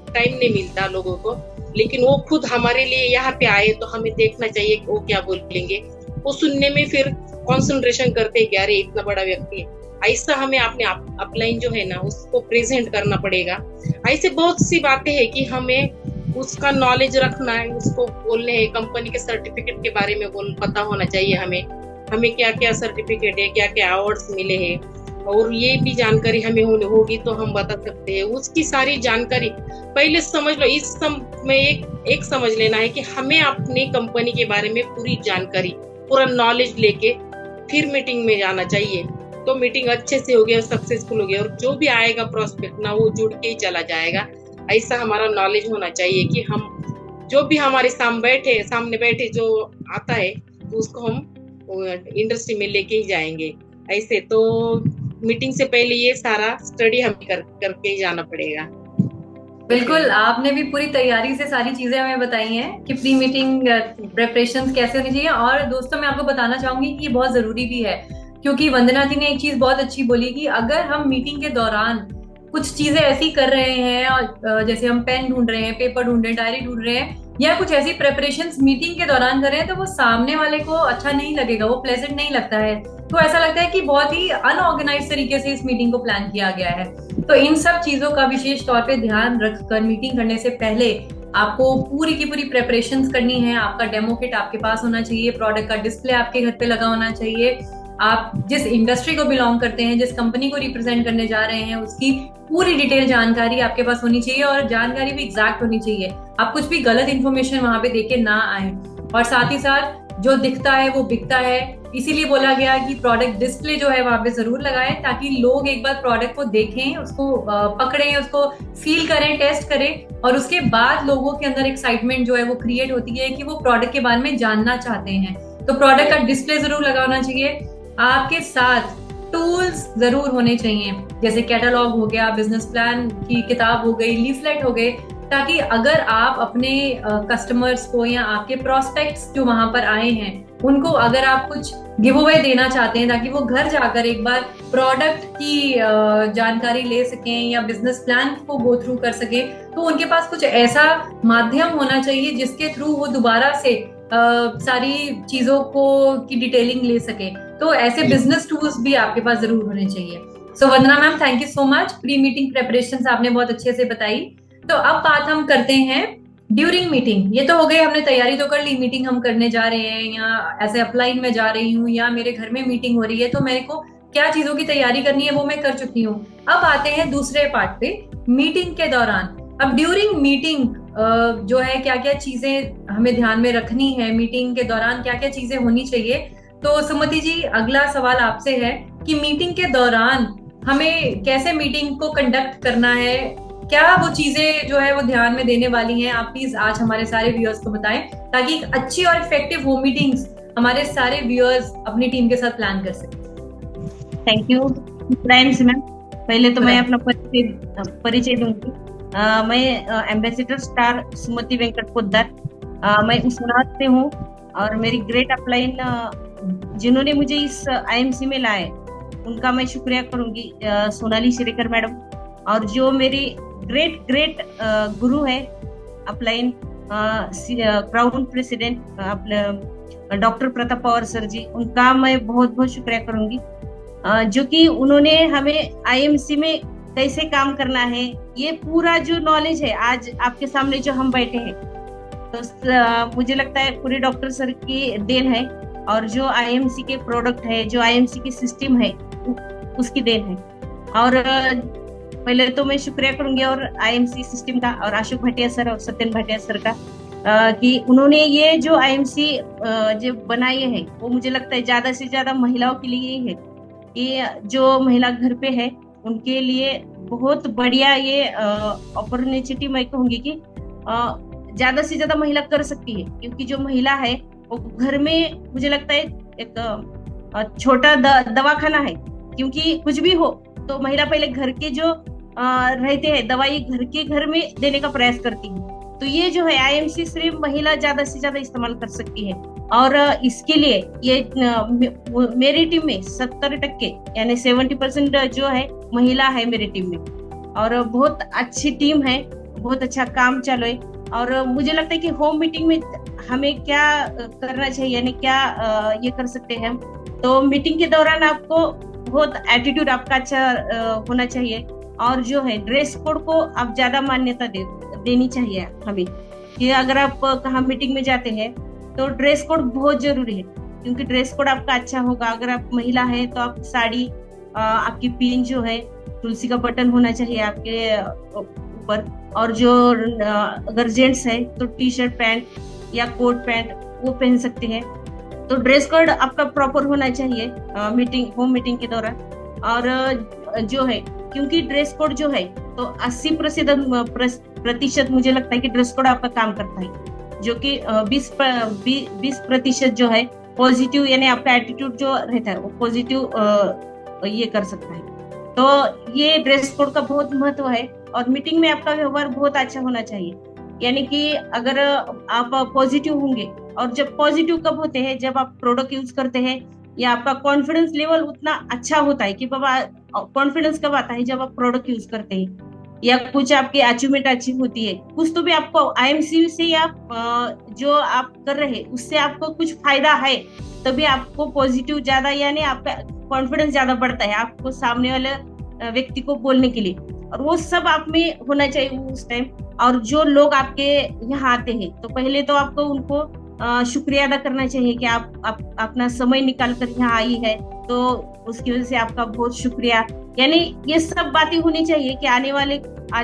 D: टाइम नहीं मिलता लोगों को, लेकिन वो खुद हमारे लिए यहाँ पे आए, तो हमें देखना चाहिए कि वो क्या बोलेंगे, वो सुनने में फिर कंसंट्रेशन करते हैं कि अरे इतना बड़ा व्यक्ति है। ऐसा हमें अपने अपलाइन जो है ना उसको प्रेजेंट करना पड़ेगा। ऐसे बहुत सी बातें हैं कि हमें उसका नॉलेज रखना है, उसको बोलने है, कंपनी के सर्टिफिकेट के बारे में पता होना चाहिए हमें क्या क्या सर्टिफिकेट है, क्या क्या अवार्ड्स मिले हैं, और ये भी जानकारी हमें होगी तो हम बता सकते हैं। उसकी सारी जानकारी पहले समझ लो, इस में एक समझ लेना है कि हमें अपनी कंपनी के बारे में पूरी जानकारी, पूरा नॉलेज लेके फिर मीटिंग में जाना चाहिए, तो मीटिंग अच्छे से होगी और सक्सेसफुल होगी, और जो भी आएगा प्रोस्पेक्ट ना वो जुड़ के ही चला जाएगा। ऐसा हमारा नॉलेज होना चाहिए कि हम जो भी हमारे सामने बैठे जो आता है तो उसको हम इंडस्ट्री में लेके ही जाएंगे। ऐसे तो मीटिंग से पहले ये सारा स्टडी हमें करके ही जाना पड़ेगा।
B: बिल्कुल, आपने भी पूरी तैयारी से सारी चीजें हमें बताई हैं कि प्री मीटिंग प्रेपरेशंस कैसे होनी चाहिए। और दोस्तों मैं आपको बताना चाहूंगी कि ये बहुत जरूरी भी है, क्योंकि वंदना जी ने एक चीज बहुत अच्छी बोली कि अगर हम मीटिंग के दौरान कुछ चीजें ऐसी कर रहे हैं और जैसे हम पेन ढूंढ रहे हैं, पेपर ढूंढ रहे हैं, डायरी ढूंढ रहे हैं, या कुछ ऐसी प्रेपरेशंस मीटिंग के दौरान कर रहे हैं, तो वो सामने वाले को अच्छा नहीं लगेगा, वो प्लेजेंट नहीं लगता है। तो ऐसा लगता है कि बहुत ही अनऑर्गेनाइज तरीके से इस मीटिंग को प्लान किया गया है। तो इन सब चीजों का विशेष तौर पे ध्यान रखकर मीटिंग करने से पहले आपको पूरी की पूरी प्रेपरेशंस करनी है। आपका डेमो किट आपके पास होना चाहिए, प्रोडक्ट का डिस्प्ले आपके घर पे लगा होना चाहिए, आप जिस इंडस्ट्री को बिलोंग करते हैं, जिस कंपनी को रिप्रेजेंट करने जा रहे हैं, उसकी पूरी डिटेल जानकारी आपके पास होनी चाहिए और जानकारी भी एग्जैक्ट होनी चाहिए। आप कुछ भी गलत इन्फॉर्मेशन वहां पे देके ना आए। और साथ ही साथ जो दिखता है वो बिकता है, इसीलिए बोला गया कि प्रोडक्ट डिस्प्ले जो है वहां पे जरूर लगाएं, ताकि लोग एक बार प्रोडक्ट को देखें, उसको पकड़ें, उसको फील करें, टेस्ट करें, और उसके बाद लोगों के अंदर एक्साइटमेंट जो है वो क्रिएट होती है कि वो प्रोडक्ट के बारे में जानना चाहते हैं। तो प्रोडक्ट का डिस्प्ले जरूर लगाना चाहिए। आपके साथ टूल्स जरूर होने चाहिए, जैसे कैटलॉग हो गया, बिजनेस प्लान की किताब हो गई, लीफलेट हो गए, ताकि अगर आप अपने कस्टमर्स को या आपके प्रोस्पेक्ट्स जो वहां पर आए हैं उनको अगर आप कुछ गिव अवे देना चाहते हैं, ताकि वो घर जाकर एक बार प्रोडक्ट की जानकारी ले सकें या बिजनेस प्लान को गो थ्रू कर सके, तो उनके पास कुछ ऐसा माध्यम होना चाहिए जिसके थ्रू वो दोबारा से सारी चीजों को की डिटेलिंग ले सके। तो ऐसे बिजनेस टूल्स भी आपके पास जरूर होने चाहिए। So Vandana ma'am, thank you so much. Pre meeting preparations आपने बहुत अच्छे से बताई। तो अब बात हम करते हैं ड्यूरिंग मीटिंग। ये तो हो गई, हमने तैयारी तो कर ली, मीटिंग हम करने जा रहे हैं या ऐसे अपलाइन में जा रही हूँ या मेरे घर में मीटिंग हो रही है, तो मेरे को क्या चीजों की तैयारी करनी है वो मैं कर चुकी हूँ। अब आते हैं दूसरे पार्ट पे, मीटिंग के दौरान। अब ड्यूरिंग मीटिंग जो है क्या क्या चीजें हमें ध्यान में रखनी है, मीटिंग के दौरान क्या क्या चीजें होनी चाहिए। तो सुमति जी, अगला सवाल आपसे है कि मीटिंग के दौरान हमें कैसे मीटिंग को कंडक्ट करना है, क्या वो चीजें जो है वो ध्यान में देने वाली हैं, आप प्लीज आज हमारे सारे व्यूअर्स को बताएं, ताकि एक अच्छी और इफेक्टिव होम मीटिंग्स हमारे सारे व्यूअर्स अपनी टीम के साथ प्लान कर सकें।
E: Thank you friends ma'am. पहले तो मैं अपना परिचय दूंगी। मैं एम्बेसडर स्टार सुमति वेंकट पोद्दार, मैं उस्मानाबाद से हूँ और मेरी ग्रेट अपलाइन जिन्होंने मुझे इस आईएमसी में लाए उनका मैं शुक्रिया करूंगी, सोनाली श्रीकर मैडम, और जो मेरी ग्रेट गुरु है अपलाइन क्राउन प्रेसिडेंट अपने डॉक्टर प्रताप पवार सर जी, उनका मैं बहुत बहुत शुक्रिया करूंगी, जो कि उन्होंने हमें आईएमसी में कैसे काम करना है, ये पूरा जो नॉलेज है आज आपके सामने जो हम बैठे हैं, तो मुझे लगता है पूरे डॉक्टर सर की देन है, और जो आईएमसी के प्रोडक्ट है, जो आईएमसी की सिस्टम है उसकी देन है। और पहले तो मैं शुक्रिया करूंगी और आईएमसी सिस्टम का और अशोक भाटिया सर और सत्यन भाटिया सर का, कि उन्होंने ये जो आईएमसी जो बनाई है वो मुझे लगता है ज्यादा से ज्यादा महिलाओं के लिए ही है, कि जो महिला घर पे है उनके लिए बहुत बढ़िया ये अपॉर्चुनिटी मैं कहूंगी कि ज्यादा से ज्यादा महिला कर सकती है, क्योंकि जो महिला है वो घर में मुझे लगता है एक छोटा दवाखाना है, क्योंकि कुछ भी हो तो महिला पहले घर के जो रहते हैं दवाई घर में देने का प्रयास करती है। तो ये जो है आईएमसी सिर्फ महिला ज्यादा से ज्यादा इस्तेमाल कर सकती है, और इसके लिए ये मेरी टीम में 70% यानी 70% जो है महिला है मेरी टीम में, और बहुत अच्छी टीम है, बहुत अच्छा काम चालू है। और मुझे लगता है कि होम मीटिंग में हमें क्या करना चाहिए, यानी क्या ये कर सकते हैं हम, तो मीटिंग के दौरान आपको बहुत एटीट्यूड आपका अच्छा होना चाहिए, और जो है ड्रेस कोड को आप ज्यादा मान्यता देनी चाहिए हमें, कि अगर आप कहाँ मीटिंग में जाते हैं तो ड्रेस कोड बहुत जरूरी है, क्योंकि ड्रेस कोड आपका अच्छा होगा। अगर आप महिला है तो आप साड़ी, आपकी पिन जो है तुलसी का बटन होना चाहिए आपके ऊपर, और जो अगर जेंट्स है तो टी शर्ट पैंट या कोट पैंट वो पहन सकते हैं। तो ड्रेस कोड आपका प्रॉपर होना चाहिए होम मीटिंग के दौरान। और जो है क्योंकि ड्रेस कोड जो है तो प्रतिशत मुझे लगता है कि ड्रेस कोड आपका काम करता है, जो कि 20% जो है पॉजिटिव, यानी आपका एटीट्यूड जो रहता है वो पॉजिटिव ये कर सकता है। तो ये ड्रेस कोड का बहुत महत्व है। और मीटिंग में आपका व्यवहार बहुत अच्छा होना चाहिए, यानी कि अगर आप पॉजिटिव होंगे, और जब पॉजिटिव कब होते हैं, जब आप प्रोडक्ट यूज करते हैं या आपका कॉन्फिडेंस लेवल उतना अच्छा होता है कि बाबा, कॉन्फिडेंस कब आता है जब आप प्रोडक्ट यूज करते हैं या कुछ आपकी अचीवमेंट अचीव होती है, कुछ तो भी आपको आईएमसी से या जो आप कर रहे हैं उससे आपको कुछ फायदा है, तभी आपको पॉजिटिव ज्यादा, यानी आपका कॉन्फिडेंस ज्यादा बढ़ता है आपको सामने वाले व्यक्ति को बोलने के लिए, और वो सब आप में होना चाहिए उस टाइम। और जो लोग आपके यहाँ आते हैं तो पहले तो आपको उनको शुक्रिया अदा करना चाहिए कि आप अपना समय निकाल कर यहाँ आई है, तो उसकी वजह से आपका बहुत शुक्रिया। यानी ये सब बातें होनी चाहिए कि आने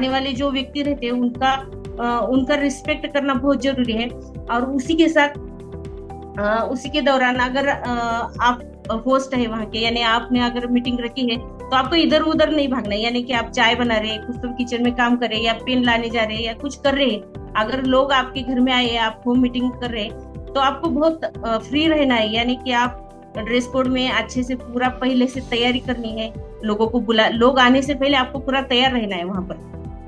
E: वाले जो व्यक्ति रहते हैं उनका रिस्पेक्ट करना बहुत जरूरी है। और उसी के साथ उसी के दौरान अगर आप होस्ट है वहाँ के, यानी आपने अगर मीटिंग रखी है तो आपको इधर उधर नहीं भागना है, यानी कि आप चाय बना रहे हैं, कुछ तो किचन में काम कर रहे हैं, या पेन लाने जा रहे हैं, या कुछ कर रहे हैं। अगर लोग आपके घर में आए, आप होम मीटिंग कर रहे हैं, तो आपको बहुत फ्री रहना है, यानी कि आप ड्रेस कोड में अच्छे से पूरा पहले से तैयारी करनी है। लोग आने से पहले आपको पूरा तैयार रहना है वहां पर,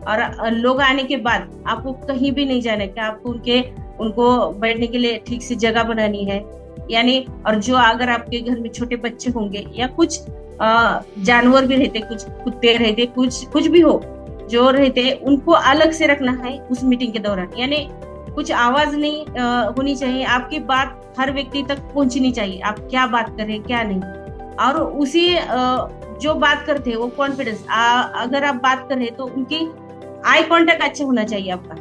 E: और लोग आने के बाद आपको कहीं भी नहीं जाना है कि आपको उनको बैठने के लिए ठीक से जगह बनानी है, यानी। और जो अगर आपके घर में छोटे बच्चे होंगे या कुछ जानवर भी रहते, कुछ कुत्ते रहते, कुछ भी हो जो रहते, उनको अलग से रखना है उस मीटिंग के दौरान, यानी कुछ आवाज नहीं होनी चाहिए। आपकी बात हर व्यक्ति तक पहुंचनी चाहिए, आप क्या बात कर रहे हैं क्या नहीं। और उसी जो बात करते हैं वो कॉन्फिडेंस, अगर आप बात कर रहे हैं तो उनकी आई कांटेक्ट अच्छा होना चाहिए आपका,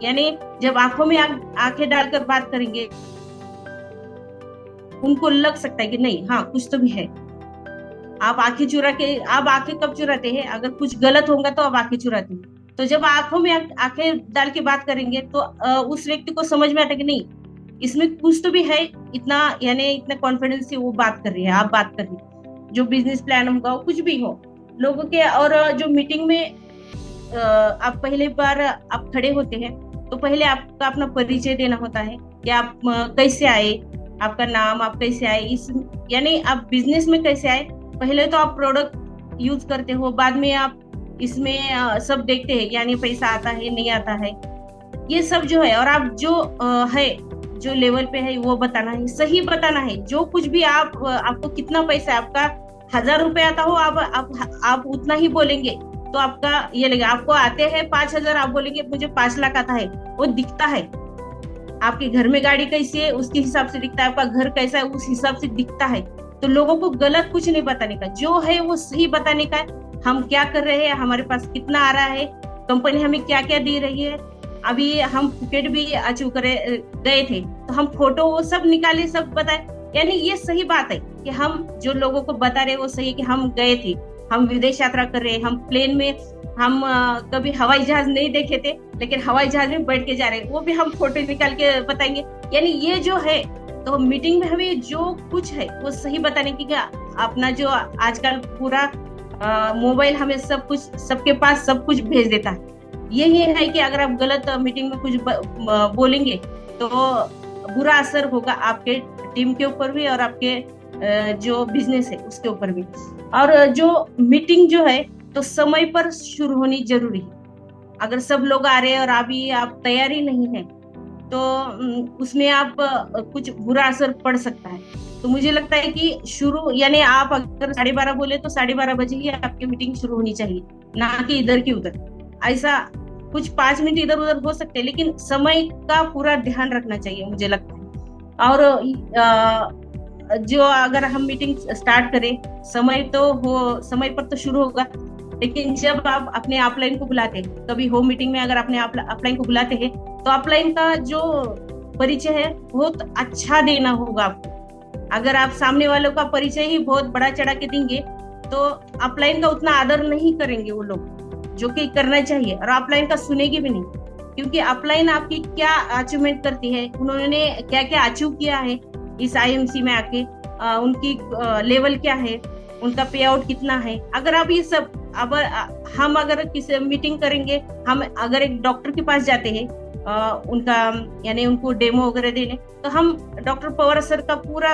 E: यानी जब आंखों में आंखें डालकर बात करेंगे उनको लग सकता है कि नहीं, हाँ कुछ तो भी है। आप आंखें कब चुराते हैं, अगर कुछ गलत होगा तो आप आंखें चुराते हैं। तो जब आंखों में आंखें डाल के बात करेंगे तो उस व्यक्ति को समझ में आता है कि नहीं, इसमें कुछ तो भी है, इतना कॉन्फिडेंस से वो बात कर रही है, आप बात कर रही है। जो बिजनेस प्लान होगा, कुछ भी हो लोगों के। और जो मीटिंग में आप पहले बार आप खड़े होते हैं तो पहले आपका अपना परिचय देना होता है कि आप कैसे आए, आपका नाम, आप कैसे आए, यानी आप बिजनेस में कैसे आए। पहले तो आप प्रोडक्ट यूज करते हो, बाद में आप इसमें सब देखते हैं, यानी पैसा आता है नहीं आता है, ये सब जो है। और आप जो लेवल पे है वो बताना है, सही बताना है। जो कुछ भी आपको कितना पैसा, आपका 1000 रुपए आता हो, आप उतना ही बोलेंगे तो आपका ये लगेगा। आपको आते हैं 5000, आप बोलेंगे मुझे 5 लाख आता है, वो दिखता है। आपके घर में गाड़ी कैसी है उसके हिसाब से दिखता है, आपका घर कैसा है उस हिसाब से दिखता है। तो लोगों को गलत कुछ नहीं बताने का, जो है वो सही बताने का है। हम क्या कर रहे हैं, हमारे पास कितना आ रहा है, कंपनी हमें क्या क्या दे रही है। अभी हम फुकेट भी अचीव गए थे तो हम फोटो वो सब निकाले, सब बताए, यानी ये सही बात है कि हम जो लोगों को बता रहे वो सही है कि हम गए थे, हम विदेश यात्रा कर रहे हैं, हम प्लेन में, हम कभी हवाई जहाज नहीं देखे थे लेकिन हवाई जहाज में बैठ के जा रहे हैं, वो भी हम फोटो निकाल के बताएंगे। यानी ये जो है, तो मीटिंग में हमें जो कुछ है वो सही बताने की, अपना जो आजकल पूरा मोबाइल हमें सब कुछ, सबके पास सब कुछ भेज देता है। यही है कि अगर आप गलत मीटिंग में कुछ बोलेंगे तो बुरा असर होगा आपके टीम के ऊपर भी और आपके जो बिजनेस है उसके ऊपर भी। और जो मीटिंग जो है तो समय पर शुरू होनी जरूरी है। अगर सब लोग आ रहे हैं और अभी आप तैयारी नहीं है तो उसमें आप कुछ बुरा असर पड़ सकता है। तो मुझे लगता है कि शुरू, यानी आप अगर 12:30 बोले तो 12:30 बजे ही आपकी मीटिंग शुरू होनी चाहिए, ना कि इधर की उधर। ऐसा कुछ 5 मिनट इधर उधर हो सकते हैं लेकिन समय का पूरा ध्यान रखना चाहिए, मुझे लगता है। और जो अगर हम मीटिंग स्टार्ट करें, समय पर तो शुरू होगा, लेकिन जब आप अपने अपलाइन को बुलाते हैं, कभी होम मीटिंग में अगर अपने अपलाइन को बुलाते हैं तो अपलाइन का जो परिचय है बहुत अच्छा देना होगा आपको। अगर आप सामने वालों का परिचय ही बहुत बड़ा चढ़ा के देंगे तो अपलाइन का उतना आदर नहीं करेंगे वो लोग, जो कि करना चाहिए। और अपलाइन का सुनेगी भी नहीं, क्योंकि अपलाइन आपकी क्या अचीवमेंट करती है, उन्होंने क्या क्या अचीव किया है इस आईएमसी में आके, उनकी लेवल क्या है, उनका पे आउट कितना है। अगर आप ये सब अब हम अगर किसी मीटिंग करेंगे, हम अगर एक डॉक्टर के पास जाते हैं उनका यानी उनको डेमो वगैरह देने, तो हम डॉक्टर पवार सर का पूरा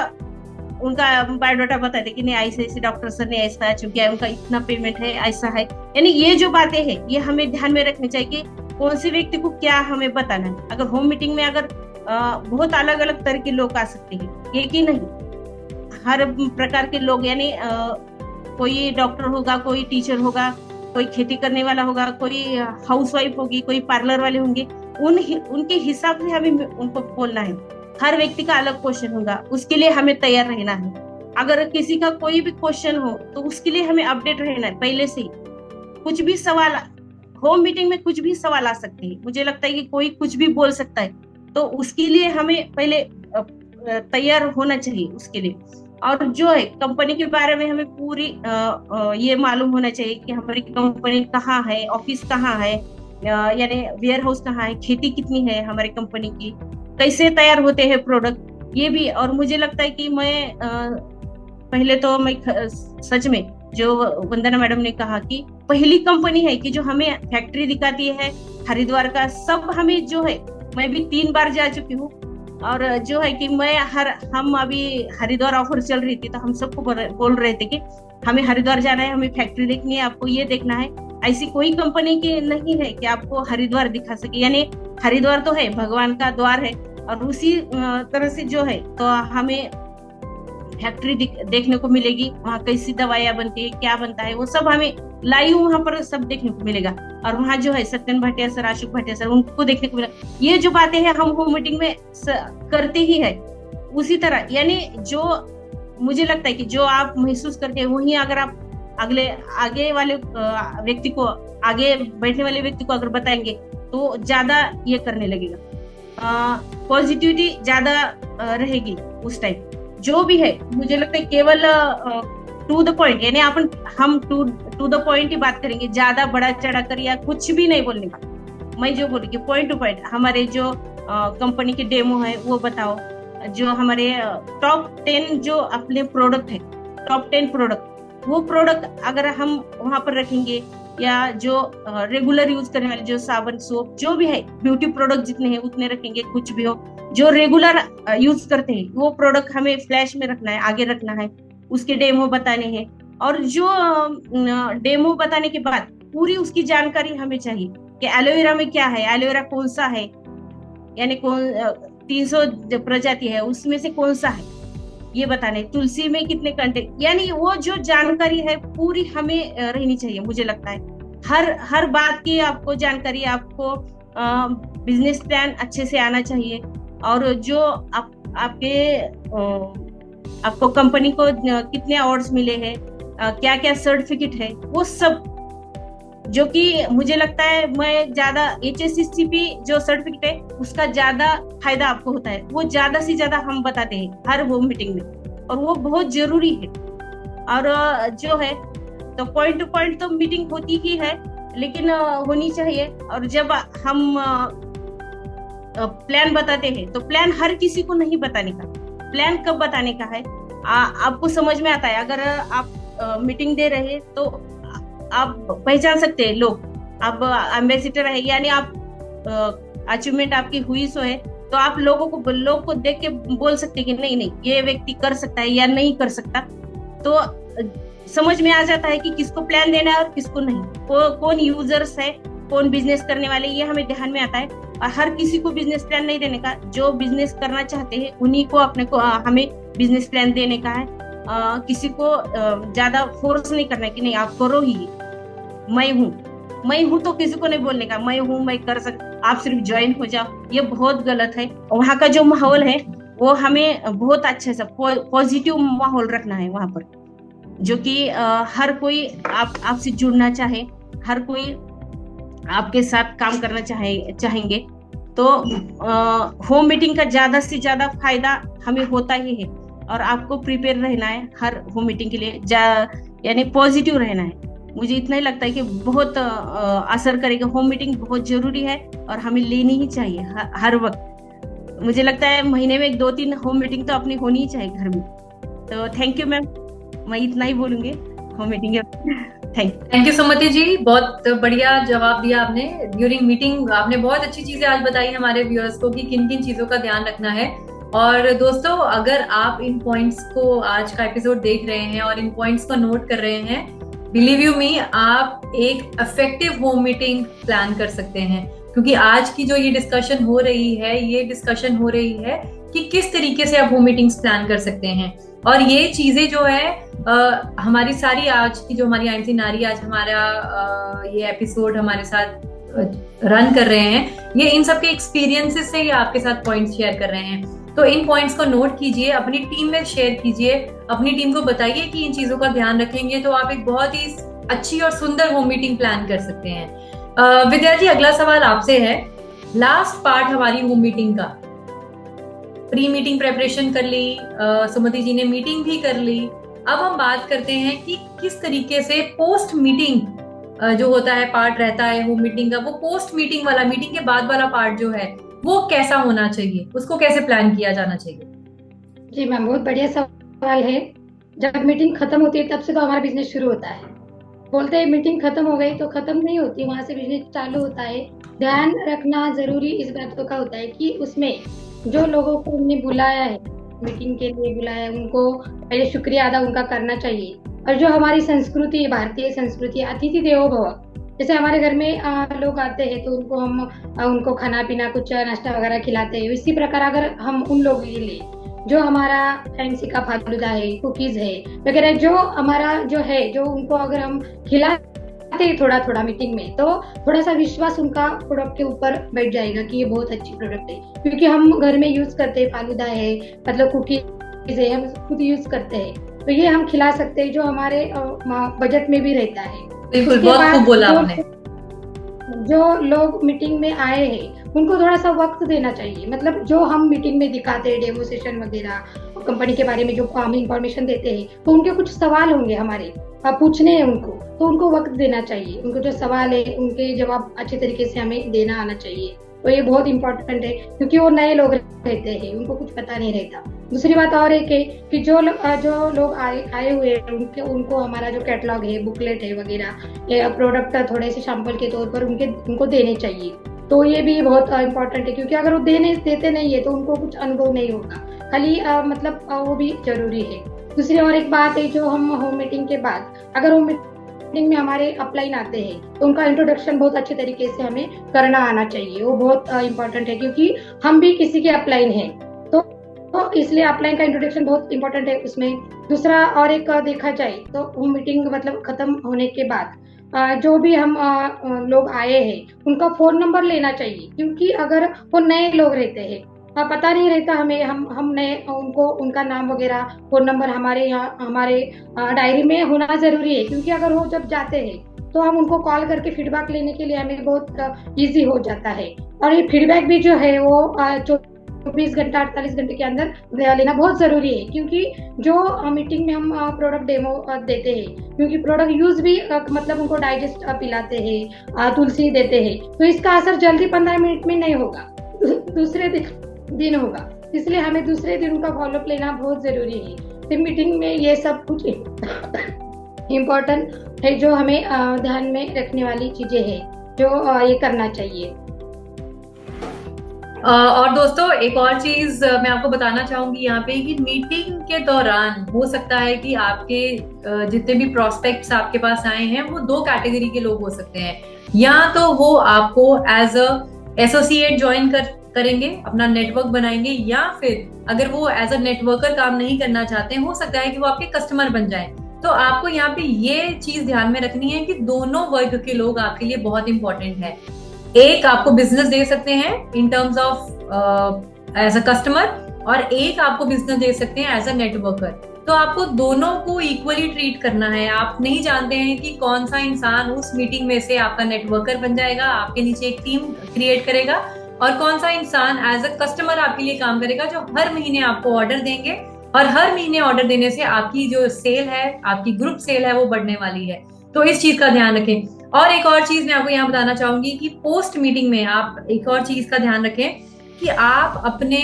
E: उनका बायोडाटा बताते कि नहीं ऐसे ऐसे डॉक्टर सर ने ऐसा चूंकि उनका इतना पेमेंट है, ऐसा है। यानी ये जो बातें हैं ये हमें ध्यान में रखनी चाहिए कि कौन से व्यक्ति को क्या हमें बताना है। अगर होम मीटिंग में अगर बहुत अलग अलग तरह के लोग आ सकते हैं, एक ही नहीं, हर प्रकार के लोग, यानी कोई डॉक्टर होगा, कोई टीचर होगा, कोई खेती करने वाला होगा, कोई हाउसवाइफ होगी, कोई पार्लर वाले होंगे, उनके हिसाब से हमें उनको बोलना है। हर व्यक्ति का अलग क्वेश्चन होगा, उसके लिए हमें तैयार रहना है। अगर किसी का कोई भी क्वेश्चन हो तो उसके लिए हमें अपडेट रहना है पहले से ही। कुछ भी सवाल, होम मीटिंग में कुछ भी सवाल आ सकते हैं, मुझे लगता है कि कोई कुछ भी बोल सकता है, तो उसके लिए हमें पहले तैयार होना चाहिए उसके लिए। और जो है कंपनी के बारे में हमें पूरी ये मालूम होना चाहिए कि हमारी कंपनी कहाँ है, ऑफिस कहाँ है, यानी वेयर हाउस कहाँ है, खेती कितनी है हमारी कंपनी की, कैसे तैयार होते हैं प्रोडक्ट, ये भी। और मुझे लगता है कि मैं पहले तो मैं सच में जो वंदना मैडम ने कहा कि पहली कंपनी है कि जो हमें फैक्ट्री दिखाती है हरिद्वार का, सब हमें जो है, मैं भी 3 बार जा चुकी हूँ। और जो है कि हम अभी हरिद्वार ऑफर चल रही थी तो हम सबको बोल रहे थे कि हमें हरिद्वार जाना है, हमें फैक्ट्री देखनी है, आपको ये देखना है। ऐसी कोई कंपनी की नहीं है कि आपको हरिद्वार दिखा सके, यानी हरिद्वार तो है भगवान का द्वार है, और उसी तरह से जो है तो हमें फैक्ट्री देखने को मिलेगी, वहाँ कैसी दवाइयाँ बनती है, क्या बनता है, वो सब हमें लाइव वहाँ पर सब देखने को मिलेगा। और वहाँ जो है सत्यन भाटिया सर, अशोक भाटिया सर, उनको देखने को मिला। ये जो बातें हैं हम होम मीटिंग में करते ही है उसी तरह, यानी जो मुझे लगता है कि जो आप महसूस करते हैं वही अगर आप आगे वाले व्यक्ति को, आगे बैठने वाले व्यक्ति को अगर बताएंगे तो ज्यादा ये करने लगेगा, पॉजिटिविटी ज्यादा रहेगी उस टाइम। जो भी है मुझे लगता है केवल टू द पॉइंट, यानी हम टू द पॉइंट ही बात करेंगे, ज्यादा बड़ा चढ़ा कर या कुछ भी नहीं बोलने का। मैं जो बोल रही हूँ पॉइंट टू पॉइंट, हमारे जो कंपनी के डेमो है वो बताओ, जो हमारे टॉप 10 जो अपने प्रोडक्ट है, टॉप 10 प्रोडक्ट, वो प्रोडक्ट अगर हम वहां पर रखेंगे, या जो रेगुलर यूज करने वाले जो साबुन, सोप, जो भी है, ब्यूटी प्रोडक्ट जितने हैं उतने रखेंगे, कुछ भी हो जो रेगुलर यूज करते हैं वो प्रोडक्ट हमें फ्लैश में रखना है, आगे रखना है, उसके डेमो बताने हैं। और जो डेमो बताने के बाद पूरी उसकी जानकारी हमें चाहिए कि एलोवेरा में क्या है, एलोवेरा कौन सा है, यानी कौन 300 प्रजाति है उसमें से कौन सा है, ये बताने, तुलसी में कितने कंटेंट, यानी वो जो जानकारी है पूरी हमें रहनी चाहिए। मुझे लगता है हर बात की आपको जानकारी, आपको बिजनेस प्लान अच्छे से आना चाहिए। और जो आपको कंपनी को कितने अवार्ड्स मिले हैं, क्या क्या सर्टिफिकेट है, वो सब, जो कि मुझे लगता है मैं ज्यादा HACCP जो सर्टिफिकेट है उसका ज्यादा फायदा आपको होता है, वो ज्यादा से ज्यादा हम बताते हैं हर होम मीटिंग में, और वो बहुत जरूरी है। और जो है तो पॉइंट टू पॉइंट तो मीटिंग होती ही है, लेकिन होनी चाहिए। और जब हम प्लान बताते हैं तो प्लान हर किसी को नहीं बताने का, प्लान कब बताने का है आपको समझ में आता है। अगर आप मीटिंग दे रहे हैं तो आप पहचान सकते हैं लोग, आप एम्बेसिडर है, यानी आप अचीवमेंट आपकी हुई सो है, तो आप लोग को देख के बोल सकते हैं कि नहीं ये व्यक्ति कर सकता है या नहीं कर सकता, तो समझ में आ जाता है कि किसको प्लान देना है और किसको नहीं, कौन यूजर्स है, कौन बिजनेस करने वाले, ये हमें ध्यान में आता है। और हर किसी को बिजनेस प्लान नहीं देने का, जो बिजनेस करना चाहते हैं उन्हीं को हमें बिजनेस प्लान देने का है। किसी को ज्यादा फोर्स नहीं करना है कि नहीं आप करो ही, मैं हूँ तो किसी को नहीं बोलने का मैं हूँ, मैं कर सकता, आप सिर्फ ज्वाइन हो जाओ, ये बहुत गलत है। वहाँ का जो माहौल है वो हमें बहुत अच्छे से पॉजिटिव माहौल रखना है वहाँ पर, जो कि हर कोई आपसे जुड़ना चाहे, हर कोई आपके साथ काम करना चाहेंगे। तो होम मीटिंग का ज्यादा से ज्यादा फायदा हमें होता ही है, और आपको प्रिपेयर रहना है हर होम मीटिंग के लिए, यानी पॉजिटिव रहना है। मुझे इतना ही लगता है कि बहुत असर करेगा, होम मीटिंग बहुत जरूरी है और हमें लेनी ही चाहिए हर वक्त। मुझे लगता है महीने में 2-3 होम मीटिंग तो अपनी होनी ही चाहिए घर में। तो थैंक यू मैम, मैं इतना ही बोलूंगी होम मीटिंग के। थैंक
B: यू सुमति जी, बहुत बढ़िया जवाब दिया आपने। ड्यूरिंग मीटिंग आपने बहुत अच्छी चीजें आज बताई हमारे व्यूअर्स को कि किन किन चीजों का ध्यान रखना है। और दोस्तों, अगर आप इन पॉइंट्स को आज का एपिसोड देख रहे हैं और इन पॉइंट्स को नोट कर रहे हैं, बिलीव यू मी, आप एक इफेक्टिव होम मीटिंग प्लान कर सकते हैं। क्योंकि आज की जो ये डिस्कशन हो रही है कि किस तरीके से आप होम मीटिंग्स प्लान कर सकते हैं। और ये चीजें जो है हमारी सारी आज की जो हमारी आईएमसी नारी आज हमारा ये एपिसोड हमारे साथ रन कर रहे हैं, ये इन सब के एक्सपीरियंसेस से ही आपके साथ पॉइंट्स शेयर कर रहे हैं। तो इन पॉइंट्स को नोट कीजिए, अपनी टीम में शेयर कीजिए, अपनी टीम को बताइए कि इन चीजों का ध्यान रखेंगे तो आप एक बहुत ही अच्छी और सुंदर होम मीटिंग प्लान कर सकते हैं। विद्या जी, अगला सवाल आपसे है। लास्ट पार्ट हमारी होम मीटिंग का, प्री मीटिंग प्रेपरेशन कर ली, सुमति जी ने मीटिंग भी कर ली। अब हम बात करते हैं कि किस तरीके से पोस्ट मीटिंग जो होता है पार्ट रहता है होम मीटिंग का, वो पोस्ट मीटिंग वाला, मीटिंग के बाद वाला पार्ट जो है वो कैसा होना चाहिए, उसको कैसे प्लान किया जाना चाहिए?
C: जी मैम, बहुत बढ़िया सवाल है। जब मीटिंग खत्म होती है तब से तो हमारा बिजनेस शुरू होता है। बोलते हैं मीटिंग खत्म हो गई, तो खत्म नहीं होती, वहां से बिजनेस चालू होता है। ध्यान रखना जरूरी इस बात का होता है कि उसमें जो लोगों को हमने बुलाया है, मीटिंग के लिए बुलाया है, उनको पहले शुक्रिया अदा उनका करना चाहिए। और जो हमारी संस्कृति, भारतीय संस्कृति, अतिथि देवो भव, जैसे हमारे घर में लोग आते हैं तो उनको हम उनको खाना पीना, कुछ नाश्ता वगैरह खिलाते हैं। इसी प्रकार अगर हम उन लोगों के लिए जो हमारा फैंसी का फालूदा है, कुकीज है वगैरह, जो हमारा जो है, जो उनको अगर हम खिलाते हैं थोड़ा थोड़ा मीटिंग में, तो थोड़ा सा विश्वास उनका प्रोडक्ट के ऊपर बैठ जाएगा कि ये बहुत अच्छी प्रोडक्ट है। क्योंकि हम घर में यूज करते हैं, फालूदा है, मतलब कुकीज है, हम खुद यूज करते हैं, तो ये हम खिला सकते हैं, जो हमारे बजट में भी रहता है।
B: बिल्कुल, बहुत खूब बोला आपने।
C: जो लोग मीटिंग में आए हैं उनको थोड़ा सा वक्त देना चाहिए। मतलब जो हम मीटिंग में दिखाते हैं, डेमोस्ट्रेशन वगैरह, कंपनी के बारे में जो हम इंफॉर्मेशन देते हैं, तो उनके कुछ सवाल होंगे हमारे पूछने हैं उनको, तो उनको वक्त देना चाहिए। उनको जो सवाल है उनके जवाब अच्छे तरीके से हमें देना आना चाहिए। तो ये बहुत इंपॉर्टेंट है, क्योंकि वो नए लोग रहते हैं, उनको कुछ पता नहीं रहता। दूसरी बात और एक है कि जो लोग आए हुए हैं उनको हमारा जो कैटलॉग है, बुकलेट है वगैरह, प्रोडक्ट थोड़े से सैंपल के तौर पर उनको देने चाहिए। तो ये भी बहुत इम्पोर्टेंट है, क्योंकि अगर वो देते नहीं है तो उनको कुछ अनुभव नहीं होगा, खाली मतलब वो भी जरूरी है। दूसरी और एक बात है, जो हम होम मीटिंग के बाद अगर होम मीटिंग में हमारे अपलाइन आते हैं तो उनका इंट्रोडक्शन बहुत अच्छे तरीके से हमें करना आना चाहिए। वो बहुत इम्पोर्टेंट है, क्योंकि हम भी किसी के अपलाइन हैं, तो इसलिए अपलाइन का इंट्रोडक्शन बहुत इंपॉर्टेंट है उसमें। दूसरा और एक देखा जाए तो होम मीटिंग मतलब खत्म होने के बाद जो भी हम लोग आए हैं उनका फोन नंबर लेना चाहिए, क्योंकि अगर वो नए लोग रहते हैं, पता नहीं रहता हमें, हम नए, उनको उनका नाम वगैरह, फोन नंबर हमारे यहाँ हमारे डायरी में होना जरूरी है। क्योंकि अगर वो जब जाते हैं तो हम उनको कॉल करके फीडबैक लेने के लिए हमें बहुत ईजी हो जाता है। और ये फीडबैक भी जो है वो 24 घंटा 48 घंटे के अंदर लेना बहुत जरूरी है। क्योंकि जो मीटिंग में हम प्रोडक्ट डेमो देते हैं, क्योंकि प्रोडक्ट यूज भी मतलब उनको डाइजेस्ट पिलाते हैं, तुलसी देते हैं, तो इसका असर जल्दी 15 मिनट में नहीं होगा, दूसरे दिन होगा। इसलिए हमें दूसरे दिन उनका फॉलोअप लेना बहुत जरूरी है। तो मीटिंग में ये सब कुछ इम्पोर्टेंट है, जो हमें ध्यान में रखने वाली चीजें हैं, जो ये करना चाहिए।
B: और दोस्तों, एक और चीज मैं आपको बताना चाहूंगी यहाँ पे कि मीटिंग के दौरान हो सकता है कि आपके जितने भी प्रोस्पेक्ट्स आपके पास आए हैं वो 2 कैटेगरी के लोग हो सकते हैं। या तो वो आपको एज अ एसोसिएट ज्वाइन करेंगे, अपना नेटवर्क बनाएंगे, या फिर अगर वो एज अ नेटवर्कर काम नहीं करना चाहते हैं, हो सकता है कि वो आपके कस्टमर बन जाएं। तो आपको यहाँ पे ये चीज ध्यान में रखनी है कि दोनों वर्ग के लोग आपके लिए बहुत इंपॉर्टेंट है। एक आपको बिजनेस दे सकते हैं in terms of as a customer, और एक आपको बिजनेस दे सकते हैं एज अ नेटवर्कर। तो आपको दोनों को इक्वली ट्रीट करना है। आप नहीं जानते हैं कि कौन सा इंसान उस मीटिंग में से आपका नेटवर्कर बन जाएगा, आपके नीचे एक टीम क्रिएट करेगा, और कौन सा इंसान एज अ कस्टमर आपके लिए काम करेगा, जो हर महीने आपको ऑर्डर देंगे, और हर महीने ऑर्डर देने से आपकी जो सेल है, आपकी ग्रुप सेल है, वो बढ़ने वाली है। तो इस चीज का ध्यान रखें। और एक और चीज मैं आपको यहाँ बताना चाहूंगी कि पोस्ट मीटिंग में आप एक और चीज का ध्यान रखें कि आप अपने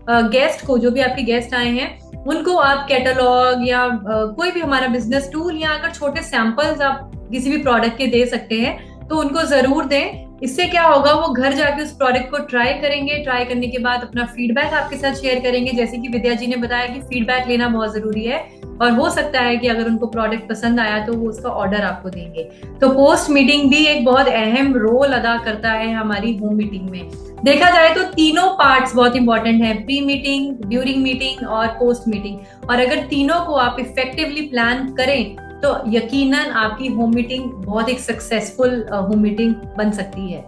B: गेस्ट को, जो भी आपके गेस्ट आए हैं, उनको आप कैटलॉग या कोई भी हमारा बिजनेस टूल, या अगर छोटे सैंपल्स आप किसी भी प्रोडक्ट के दे सकते हैं, तो उनको जरूर दें। इससे क्या होगा, वो घर जाके उस प्रोडक्ट को ट्राई करेंगे, ट्राई करने के बाद अपना फीडबैक आपके साथ शेयर करेंगे। जैसे कि विद्या जी ने बताया कि फीडबैक लेना बहुत जरूरी है, और हो सकता है कि अगर उनको प्रोडक्ट पसंद आया तो वो उसका ऑर्डर आपको देंगे। तो पोस्ट मीटिंग भी एक बहुत अहम रोल अदा करता है हमारी होम मीटिंग में। देखा जाए तो तीनों पार्ट्स बहुत इंपॉर्टेंट है, प्री मीटिंग, ड्यूरिंग मीटिंग और पोस्ट मीटिंग। और अगर तीनों को आप इफेक्टिवली प्लान करें तो यकीनन आपकी होम मीटिंग बहुत एक सक्सेसफुल होम मीटिंग बन सकती है।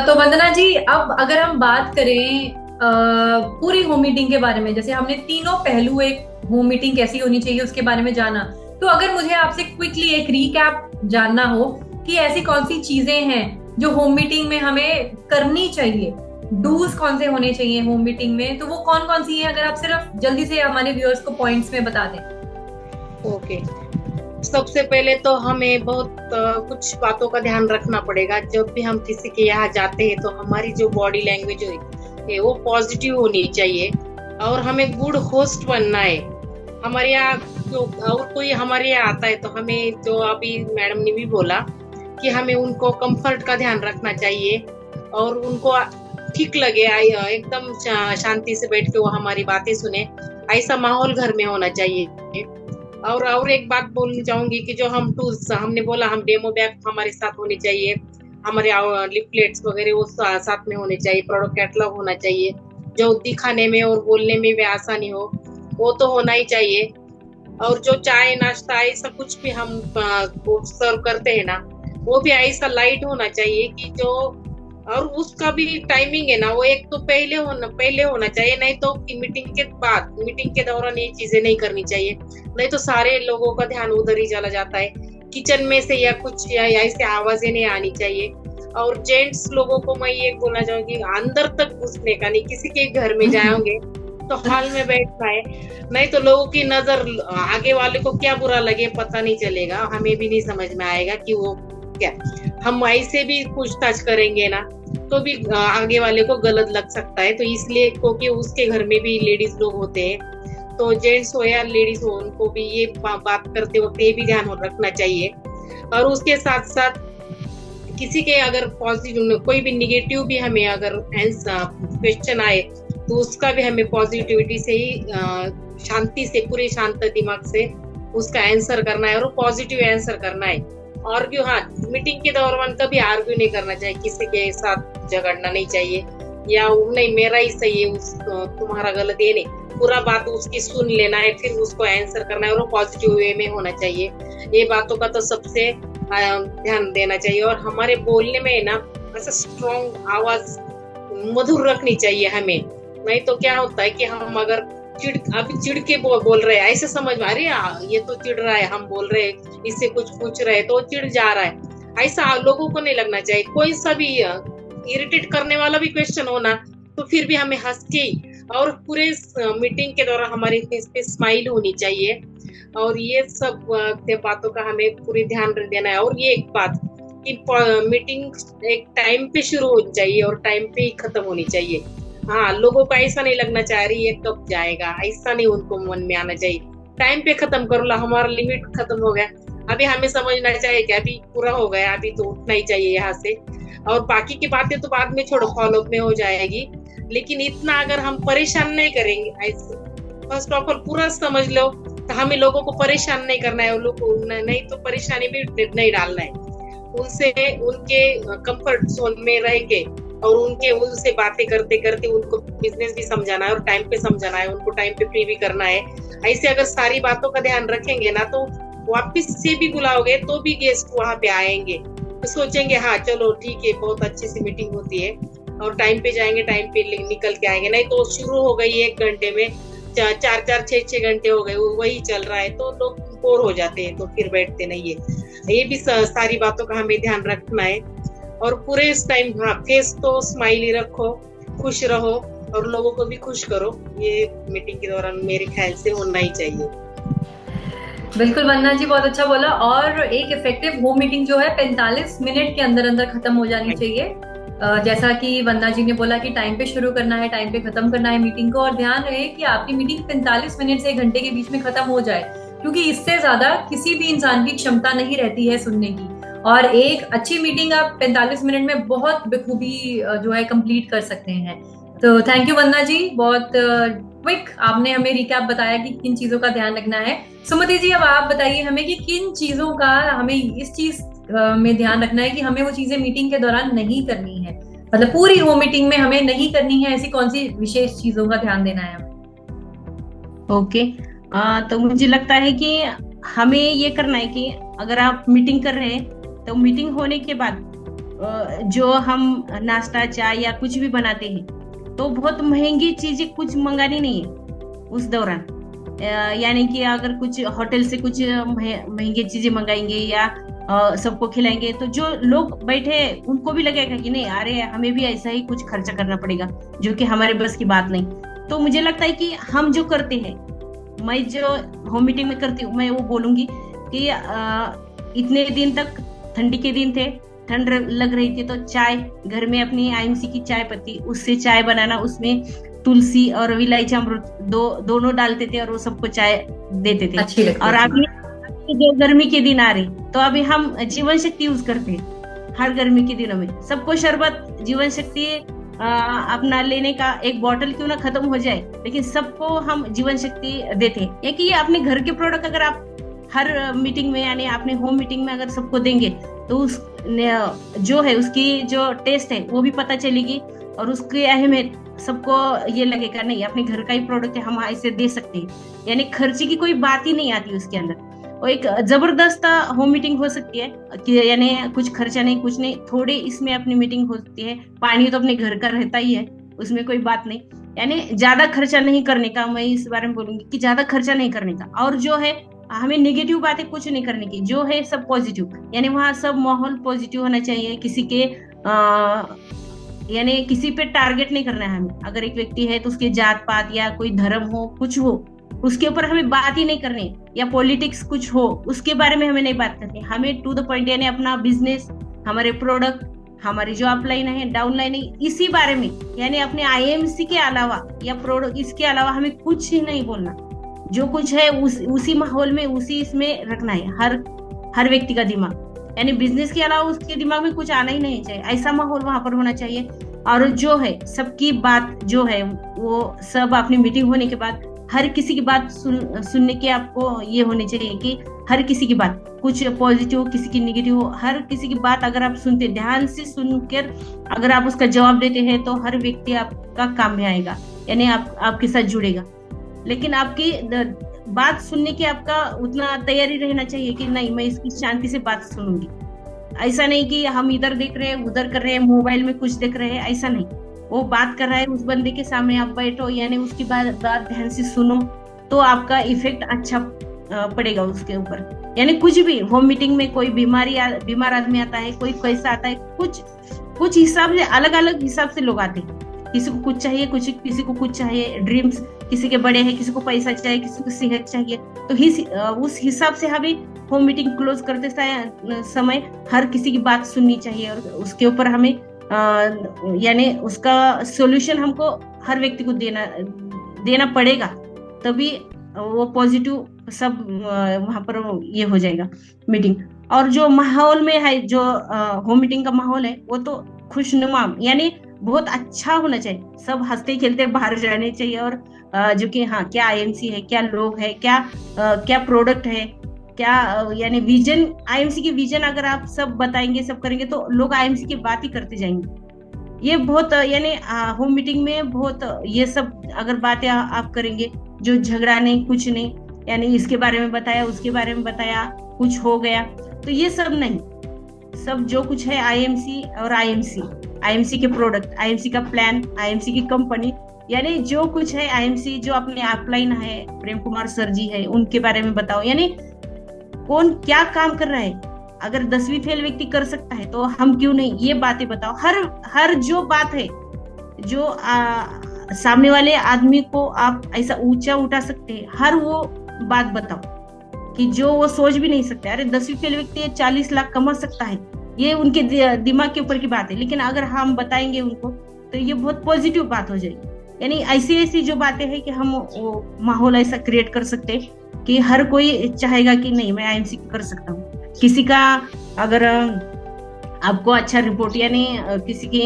B: तो वंदना जी, अब अगर हम बात करें पूरी होम मीटिंग के बारे में, जैसे हमने तीनों पहलू एक होम मीटिंग कैसी होनी चाहिए उसके बारे में जाना, तो अगर मुझे आपसे क्विकली एक रीकैप जानना हो कि ऐसी कौन सी चीजें हैं जो होम मीटिंग में हमें करनी चाहिए, डूज कौन से होने चाहिए होम मीटिंग में, तो वो कौन कौन सी हैं, अगर आप सिर्फ जल्दी से हमारे व्यूअर्स को पॉइंट्स में बता दें।
D: ओके, सबसे पहले तो हमें बहुत कुछ बातों का ध्यान रखना पड़ेगा। जब भी हम किसी के यहाँ जाते हैं तो हमारी जो बॉडी लैंग्वेज है वो पॉजिटिव होनी चाहिए, और हमें गुड होस्ट बनना है। हमारे यहाँ जो और कोई हमारे यहाँ आता है तो हमें, जो अभी मैडम ने भी बोला कि हमें उनको कंफर्ट का ध्यान रखना चाहिए, और उनको ठीक लगे, एकदम शांति से बैठ के वो हमारी बातें सुने, ऐसा माहौल घर में होना चाहिए। और एक बात बोलनी चाहूंगी कि जो हम टूल्स हमने बोला, हम डेमो बैग हमारे साथ होने चाहिए, हमारे लिपलेट्स वगैरह वो साथ में होने चाहिए, प्रोडक्ट कैटलॉग होना चाहिए, जो दिखाने में और बोलने में भी आसानी हो वो तो होना ही चाहिए। और जो चाय नाश्ता ऐसा कुछ भी हम सर्व करते हैं ना, वो भी ऐसा लाइट होना चाहिए कि जो, और उसका भी टाइमिंग है ना, वो एक तो पहले होना चाहिए, नहीं तो मीटिंग के बाद, मीटिंग के दौरान ये चीजें नहीं करनी चाहिए, नहीं तो सारे लोगों का ध्यान उधर ही चला जाता है। किचन में से या कुछ या ऐसे आवाजें नहीं आनी चाहिए। और जेंट्स लोगों को मैं ये बोलना चाहूंगी, अंदर तक घुसने का नहीं, किसी के घर में जाओगे तो हॉल में बैठना है, नहीं तो लोगों की नजर, आगे वाले को क्या बुरा लगे पता नहीं चलेगा, हमें भी नहीं समझ में आएगा कि वो क्या, हम ऐसे भी पूछताछ करेंगे ना तो भी आगे वाले को गलत लग सकता है। तो इसलिए, क्योंकि उसके घर में भी लेडीज लोग होते हैं, तो जेंट्स हो या लेडीज हो, उनको भी ये बात करते वक्त ये भी ध्यान रखना चाहिए। और उसके साथ साथ किसी के अगर पॉजिटिव, कोई भी निगेटिव भी हमें अगर क्वेश्चन आए तो उसका भी हमें पॉजिटिविटी से ही, शांति से, पूरे शांत दिमाग से उसका आंसर करना है, और पॉजिटिव आंसर करना है। आर्ग्यू, हाँ, मीटिंग के दौरान कभी आर्ग्यू नहीं करना चाहिए, किसी के साथ झगड़ना नहीं चाहिए, या नहीं मेरा ही सही है तुम्हारा गलत, ये नहीं, पूरा बात उसकी सुन लेना है, फिर उसको आंसर करना है, और वो पॉजिटिव वे में होना चाहिए। ये बातों का तो सबसे ध्यान देना चाहिए। और हमारे बोलने में ना ऐसा स्ट्रॉन्ग आवाज मधुर रखनी चाहिए हमें, नहीं तो क्या होता है कि हम अगर अभी चिढ़ के बोल रहे हैं, ऐसे समझ में, अरे ये तो चिढ़ रहा है, हम बोल रहे हैं, इससे कुछ पूछ रहे हैं तो चिढ़ जा रहा है, ऐसा लोगों को नहीं लगना चाहिए। कोई सा भी इरिटेट करने वाला भी क्वेश्चन होना तो फिर भी हमें हंस के, और पूरे मीटिंग के दौरान हमारे फेस पे स्माइल होनी चाहिए। और ये सब बातों का हमें पूरी ध्यान देना है। और ये एक बात कि मीटिंग एक टाइम पे शुरू होनी चाहिए और टाइम पे ही खत्म होनी चाहिए। हाँ, लोगों को ऐसा नहीं लगना चाह रही है कब जाएगा, ऐसा नहीं उनको मन में आना चाहिए। टाइम पे खत्म करो, हमारा लिमिट खत्म हो गया, अभी हमें समझना चाहिए कि अभी पूरा हो गया, अभी तो उठना ही चाहिए यहाँ से, और बाकी की बातें तो बाद में छोड़ो, फॉलोअप में हो जाएगी। लेकिन इतना अगर हम परेशान नहीं करेंगे, फर्स्ट ऑफ ऑल पूरा समझ लो, तो हमें लोगों को परेशान नहीं करना है, नहीं तो परेशानी भी नहीं डालना है। उनसे उनके कंफर्ट जोन में रह के और उनसे बातें करते करते उनको बिजनेस भी समझाना है और टाइम पे समझाना है, उनको टाइम पे फ्री भी करना है। ऐसे अगर सारी बातों का ध्यान रखेंगे ना, तो वापस से भी बुलाओगे तो भी गेस्ट वहां पे आएंगे, तो सोचेंगे हाँ चलो ठीक है, बहुत अच्छी सी मीटिंग होती है, और टाइम पे जाएंगे, टाइम पे निकल के आएंगे। नहीं तो शुरू हो गई 1 घंटे में 4-4, 6-6 घंटे हो गए, वही चल रहा है, तो लोग बोर हो जाते हैं, तो फिर बैठते नहीं है। ये भी सारी बातों का हमें ध्यान रखना है। और पूरे इस टाइम फेस तो स्माइली रखो, खुश रहो और लोगों को भी खुश करो। ये मीटिंग के दौरान मेरे ख्याल से होना ही चाहिए।
B: बिल्कुल वंदना जी, बहुत अच्छा बोला। और एक इफेक्टिव होम मीटिंग जो है 45 मिनट के अंदर अंदर खत्म हो जानी चाहिए। जैसा कि वंदना जी ने बोला कि टाइम पे शुरू करना है, टाइम पे खत्म करना है मीटिंग को, और ध्यान रहे कि आपकी मीटिंग 45 मिनट से 1 घंटे के बीच में खत्म हो जाए। क्योंकि इससे ज्यादा किसी भी इंसान की क्षमता नहीं रहती है सुनने की। और एक अच्छी मीटिंग आप 45 मिनट में बहुत बखूबी जो है कंप्लीट कर सकते हैं। तो थैंक यू वंदना जी, बहुत क्विक आपने हमें रिकैप बताया कि किन चीजों का ध्यान रखना है। सुमति जी, अब आप बताइए हमें कि किन चीजों का हमें इस चीज में ध्यान रखना है कि हमें वो चीजें मीटिंग के दौरान नहीं करनी है, मतलब पूरी होम मीटिंग में हमें नहीं करनी है, ऐसी कौन सी विशेष चीजों का ध्यान देना है हमें?
E: ओके। तो मुझे लगता है कि हमें ये करना है कि अगर आप मीटिंग कर रहे हैं तो मीटिंग होने के बाद जो हम नाश्ता चाय या कुछ भी बनाते हैं तो बहुत महंगी चीजें कुछ मंगानी नहीं है उस दौरान। यानी कि अगर कुछ होटल से कुछ महंगी चीजें मंगाएंगे या सबको खिलाएंगे तो जो लोग बैठे हैं उनको भी लगेगा कि नहीं, अरे हमें भी ऐसा ही कुछ खर्चा करना पड़ेगा, जो कि हमारे बस की बात नहीं। तो मुझे लगता है कि हम जो करते हैं, मैं जो होम मीटिंग में करती हूँ, मैं वो बोलूंगी कि इतने दिन तक ठंडी के दिन थे, ठंड लग रही थी, तो चाय घर में अपनी आईएमसी की चाय पत्ती, उससे चाय बनाना, उसमें तुलसी और इलायची अमृत दोनों डालते थे और वो सबको चाय देते थे।
B: अच्छी लगती
E: और
B: है।
E: अभी जो गर्मी के दिन आ रही तो अभी हम जीवन शक्ति यूज करते हैं। हर गर्मी के दिनों में सबको शरबत जीवन शक्ति अपना लेने का एक बोतल क्यों ना खत्म हो जाए, लेकिन सबको हम जीवन शक्ति देते हैं। या कि ये अपने घर के प्रोडक्ट अगर आप हर मीटिंग में यानी अपने होम मीटिंग में अगर सबको देंगे तो उस जो है उसकी जो टेस्ट है वो भी पता चलेगी और उसकी अहमियत सबको ये लगेगा नहीं अपने घर का ही प्रोडक्ट है, हम इसे दे सकते हैं। यानी खर्चे की कोई बात ही नहीं आती उसके अंदर। और एक जबरदस्त होम मीटिंग हो सकती है कि यानी कुछ खर्चा नहीं, कुछ नहीं, थोड़ी इसमें अपनी मीटिंग होती है। पानी तो अपने घर का रहता ही है, उसमें कोई बात नहीं। यानी ज्यादा खर्चा नहीं करने का, मैं इस बारे में बोलूंगी कि ज्यादा खर्चा नहीं करने का। और जो है हमें नेगेटिव बातें कुछ नहीं करने की, जो है सब पॉजिटिव, यानी वहाँ सब माहौल पॉजिटिव होना चाहिए। किसी के यानी किसी पे टारगेट नहीं करना है हमें। अगर एक व्यक्ति है तो उसके जात पात या कोई धर्म हो, कुछ हो, उसके ऊपर हमें बात ही नहीं करनी, या पॉलिटिक्स कुछ हो उसके बारे में हमें नहीं बात करनी। हमें टू द पॉइंट यानी अपना बिजनेस, हमारे प्रोडक्ट, हमारी जो अपलाइन है डाउनलाइन है, इसी बारे में, यानी अपने आईएमसी के अलावा या प्रोडक्ट इसके अलावा हमें कुछ ही नहीं बोलना। जो कुछ है उसी माहौल में, उसी इसमें रखना है हर व्यक्ति का दिमाग। यानी बिजनेस के अलावा उसके दिमाग में कुछ आना ही नहीं चाहिए, ऐसा माहौल वहां पर होना चाहिए। और जो है सबकी बात जो है वो सब अपनी मीटिंग होने के बाद हर किसी की बात सुनने की आपको ये होनी चाहिए कि हर किसी की बात, कुछ पॉजिटिव किसी की नेगेटिव, हर किसी की बात अगर आप सुनते, ध्यान से सुनकर अगर आप उसका जवाब देते हैं तो हर व्यक्ति आपका काम में आएगा, यानी आपके साथ जुड़ेगा। लेकिन आपकी बात सुनने की आपका उतना तैयारी रहना चाहिए कि नहीं, मैं इसकी शांति से बात सुनूंगी। ऐसा नहीं कि हम इधर देख रहे हैं, उधर कर रहे हैं, मोबाइल में कुछ देख रहे हैं, ऐसा नहीं। वो बात कर रहा है, उस बंदे के सामने आप बैठो, यानी उसकी बात ध्यान से सुनो, तो आपका इफेक्ट अच्छा पड़ेगा उसके ऊपर। यानी कुछ भी होम मीटिंग में कोई बीमार आदमी आता है, कोई कैसा आता है, कुछ हिसाब से, अलग अलग हिसाब से लोग आते हैं। किसी को कुछ चाहिए, किसी को कुछ चाहिए, ड्रीम्स किसी के बड़े हैं, किसी को पैसा चाहिए, किसी को सेहत चाहिए। तो उस हिसाब से हमें होम मीटिंग क्लोज करते समय हर किसी की बात सुननी चाहिए और उसके ऊपर हमें यानी उसका सॉल्यूशन हमको हर व्यक्ति को देना पड़ेगा, तभी वो पॉजिटिव सब वहां पर ये हो जाएगा मीटिंग। और जो माहौल में है, जो होम मीटिंग का माहौल है, वो तो खुशनुमा, यानी बहुत अच्छा होना चाहिए। सब हंसते खेलते बाहर जाने चाहिए। और जो कि हाँ, क्या आईएमसी है, क्या लोग है, क्या प्रोडक्ट है, क्या यानी विजन, आईएमसी की विजन अगर आप सब बताएंगे, सब करेंगे, तो लोग आईएमसी की बात ही करते जाएंगे। ये बहुत यानी होम मीटिंग में बहुत ये सब अगर बातें आप करेंगे, जो झगड़ा नहीं, कुछ नहीं, यानी इसके बारे में बताया, उसके बारे में बताया, कुछ हो गया, तो ये सब नहीं। सब जो कुछ है आईएमसी और आईएमसी के प्रोडक्ट, आईएमसी का प्लान, आईएमसी की कंपनी, यानी जो कुछ है आईएमसी, जो अपने अपलाइन है, प्रेम कुमार सर जी है, उनके बारे में बताओ। यानी कौन क्या काम कर रहा है, अगर 10वीं फेल व्यक्ति कर सकता है तो हम क्यों नहीं, ये बातें बताओ। हर जो बात है, जो सामने वाले आदमी को आप ऐसा ऊंचा उठा सकते हैं, हर वो बात बताओ कि जो वो सोच भी नहीं सकते। अरे 10वीं फेल व्यक्ति 40 लाख कमा सकता है, ये उनके दिमाग के ऊपर की बात है, लेकिन अगर हम बताएंगे उनको तो ये बहुत पॉजिटिव बात हो जाएगी। यानी ऐसी ऐसी जो बातें हैं कि हम वो माहौल ऐसा क्रिएट कर सकते हैं कि हर कोई चाहेगा कि नहीं मैं आईएमसी कर सकता हूँ। किसी का अगर आपको अच्छा रिपोर्ट यानी किसी की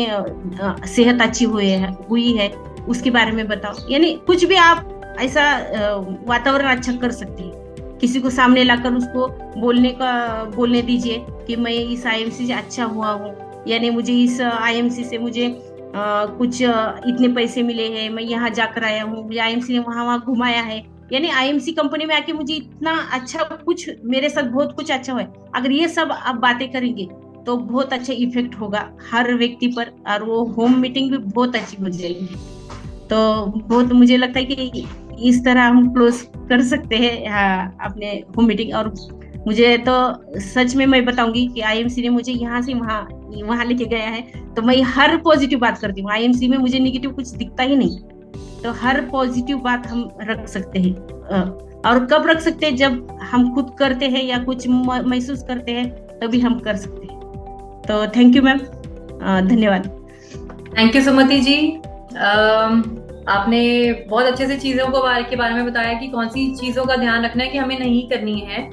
E: सेहत अच्छी हुई है उसके बारे में बताओ, यानी कुछ भी आप ऐसा वातावरण अच्छा कर सकते हैं। किसी को सामने लाकर उसको बोलने दीजिए कि मैं इस आईएमसी से अच्छा हुआ हूँ, यानी मुझे इस आईएमसी से मुझे कुछ इतने पैसे मिले हैं, मैं यहाँ जाकर आया हूँ, मुझे आईएमसी ने वहाँ घुमाया है, यानी आईएमसी कंपनी में आके मुझे इतना अच्छा कुछ मेरे साथ बहुत कुछ अच्छा हुआ है। अगर ये सब आप बातें करेंगे तो बहुत अच्छा इफेक्ट होगा हर व्यक्ति पर, और वो होम मीटिंग भी बहुत अच्छी हो जाएगी। तो बहुत मुझे लगता है कि इस तरह हम क्लोज कर सकते हैं अपने होम मीटिंग। और मुझे तो सच में मैं बताऊंगी कि आईएमसी ने मुझे यहाँ से वहां लेके गया है, तो मैं हर पॉजिटिव बात करती हूँ। आईएमसी में मुझे नेगेटिव कुछ दिखता ही नहीं, तो हर पॉजिटिव बात हम रख सकते हैं। और कब रख सकते हैं? जब हम खुद करते हैं या कुछ महसूस करते हैं तभी हम कर सकते हैं। तो थैंक यू मैम, धन्यवाद।
B: थैंक यू सुमति जी। आपने बहुत अच्छे से चीजों के बारे में बताया कि कौन सी चीजों का ध्यान रखना है कि हमें नहीं करनी है।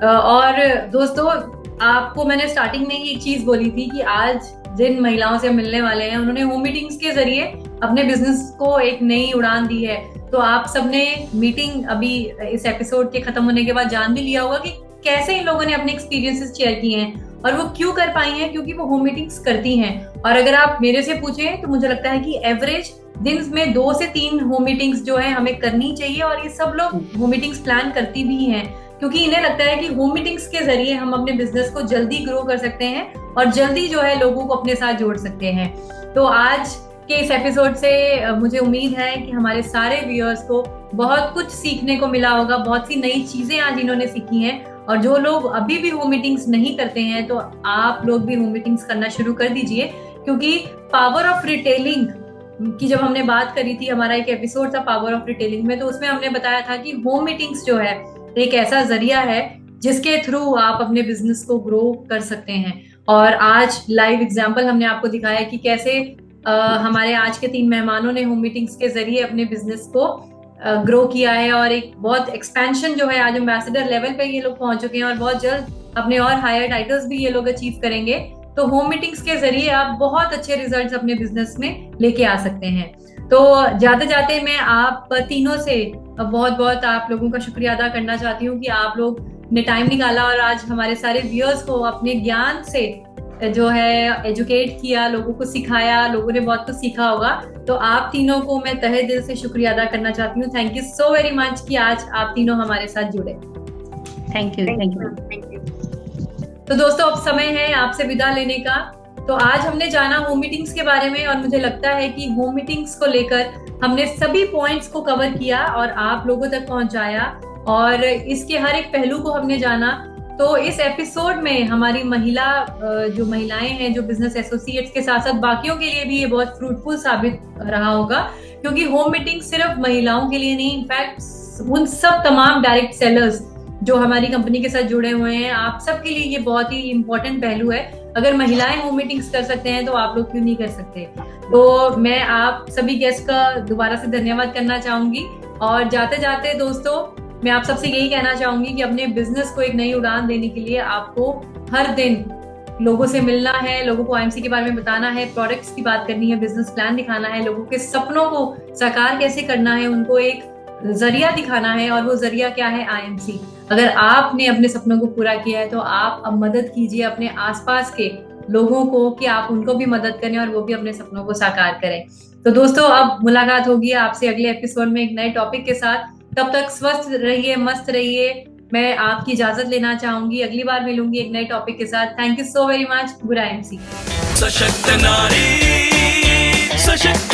B: और दोस्तों, आपको मैंने स्टार्टिंग में ही एक चीज बोली थी कि आज जिन महिलाओं से मिलने वाले हैं उन्होंने होम मीटिंग्स के जरिए अपने बिजनेस को एक नई उड़ान दी है। तो आप सबने मीटिंग अभी इस एपिसोड के खत्म होने के बाद जान भी लिया होगा कि कैसे इन लोगों ने अपने एक्सपीरियंसेस शेयर किए हैं और वो क्यों कर पाई हैं, क्योंकि वो होम मीटिंग्स करती हैं। और अगर आप मेरे से पूछें तो मुझे लगता है कि एवरेज दिन में 2 से 3 होम मीटिंग्स जो है हमें करनी चाहिए। और ये सब लोग होम मीटिंग्स प्लान करती भी हैं क्योंकि इन्हें लगता है कि होम मीटिंग्स के जरिए हम अपने बिजनेस को जल्दी ग्रो कर सकते हैं और जल्दी जो है लोगों को अपने साथ जोड़ सकते हैं। तो आज के इस एपिसोड से मुझे उम्मीद है कि हमारे सारे व्यूअर्स को बहुत कुछ सीखने को मिला होगा, बहुत सी नई चीजें आज इन्होंने सीखी हैं। और जो लोग अभी भी होम मीटिंग्स नहीं करते हैं तो आप लोग भी होम मीटिंग्स करना शुरू कर दीजिए, क्योंकि पावर ऑफ रिटेलिंग की जब हमने बात करी थी, हमारा एक एपिसोड था पावर ऑफ रिटेलिंग में, तो उसमें हमने बताया था कि होम मीटिंग्स जो है एक ऐसा जरिया है जिसके थ्रू आप अपने बिजनेस को ग्रो कर सकते हैं। और आज लाइव एग्जांपल हमने आपको दिखाया कि कैसे हमारे आज के 3 मेहमानों ने होम मीटिंग्स के जरिए अपने बिजनेस को ग्रो किया है और एक बहुत एक्सपेंशन जो है आज एम्बेसडर लेवल पे ये लोग पहुंच चुके हैं और बहुत जल्द अपने और हायर टाइटल्स भी ये लोग अचीव करेंगे। तो होम मीटिंग्स के जरिए आप बहुत अच्छे रिजल्ट्स अपने बिजनेस में लेके आ सकते हैं। तो जाते जाते मैं आप तीनों से बहुत बहुत आप लोगों का शुक्रिया अदा करना चाहती हूँ कि आप लोग ने टाइम निकाला और आज हमारे सारे व्यूअर्स को अपने ज्ञान से जो है एजुकेट किया, लोगों को सिखाया, लोगों ने बहुत कुछ सीखा होगा। तो आप तीनों को मैं तहे दिल से शुक्रिया अदा करना चाहती हूँ। Thank you so very much कि आज आप तीनों हमारे साथ जुड़े।
E: Thank you.
B: तो दोस्तों, अब समय है आपसे विदा लेने का। तो आज हमने जाना होम मीटिंग्स के बारे में और मुझे लगता है कि होम मीटिंग्स को लेकर हमने सभी पॉइंट्स को कवर किया और आप लोगों तक पहुंचाया और इसके हर एक पहलू को हमने जाना। तो इस एपिसोड में हमारी जो महिलाएं हैं, जो बिजनेस एसोसिएट्स के साथ साथ बाकियों के लिए भी ये बहुत फ्रूटफुल साबित रहा होगा, क्योंकि होम मीटिंग सिर्फ महिलाओं के लिए नहीं, इनफैक्ट उन सब तमाम डायरेक्ट सेलर्स जो हमारी कंपनी के साथ जुड़े हुए हैं, आप सबके लिए ये बहुत ही इंपॉर्टेंट पहलू है। अगर महिलाएं होम मीटिंग्स कर सकते हैं तो आप लोग क्यों नहीं कर सकते। तो मैं आप सभी गेस्ट का दोबारा से धन्यवाद करना चाहूंगी और जाते जाते दोस्तों मैं आप सबसे यही कहना चाहूंगी कि अपने बिजनेस को एक नई उड़ान देने के लिए आपको हर दिन लोगों से मिलना है, लोगों को आईएमसी के बारे में बताना है, प्रोडक्ट्स की बात करनी है, बिजनेस प्लान दिखाना है, लोगों के सपनों को साकार कैसे करना है, उनको एक जरिया दिखाना है। और वो जरिया क्या है? आईएमसी। अगर आपने अपने सपनों को पूरा किया है तो आप अब मदद कीजिए अपने आसपास के लोगों को कि आप उनको भी मदद करें और वो भी अपने सपनों को साकार करें। तो दोस्तों, अब मुलाकात होगी आपसे अगले एपिसोड में एक नए टॉपिक के साथ। तब तक स्वस्थ रहिए, मस्त रहिए। मैं आपकी इजाजत लेना चाहूंगी, अगली बार मिलूंगी एक नए टॉपिक के साथ। Thank you so very much. Good IMC.
A: सशक्त नारी, सशक्त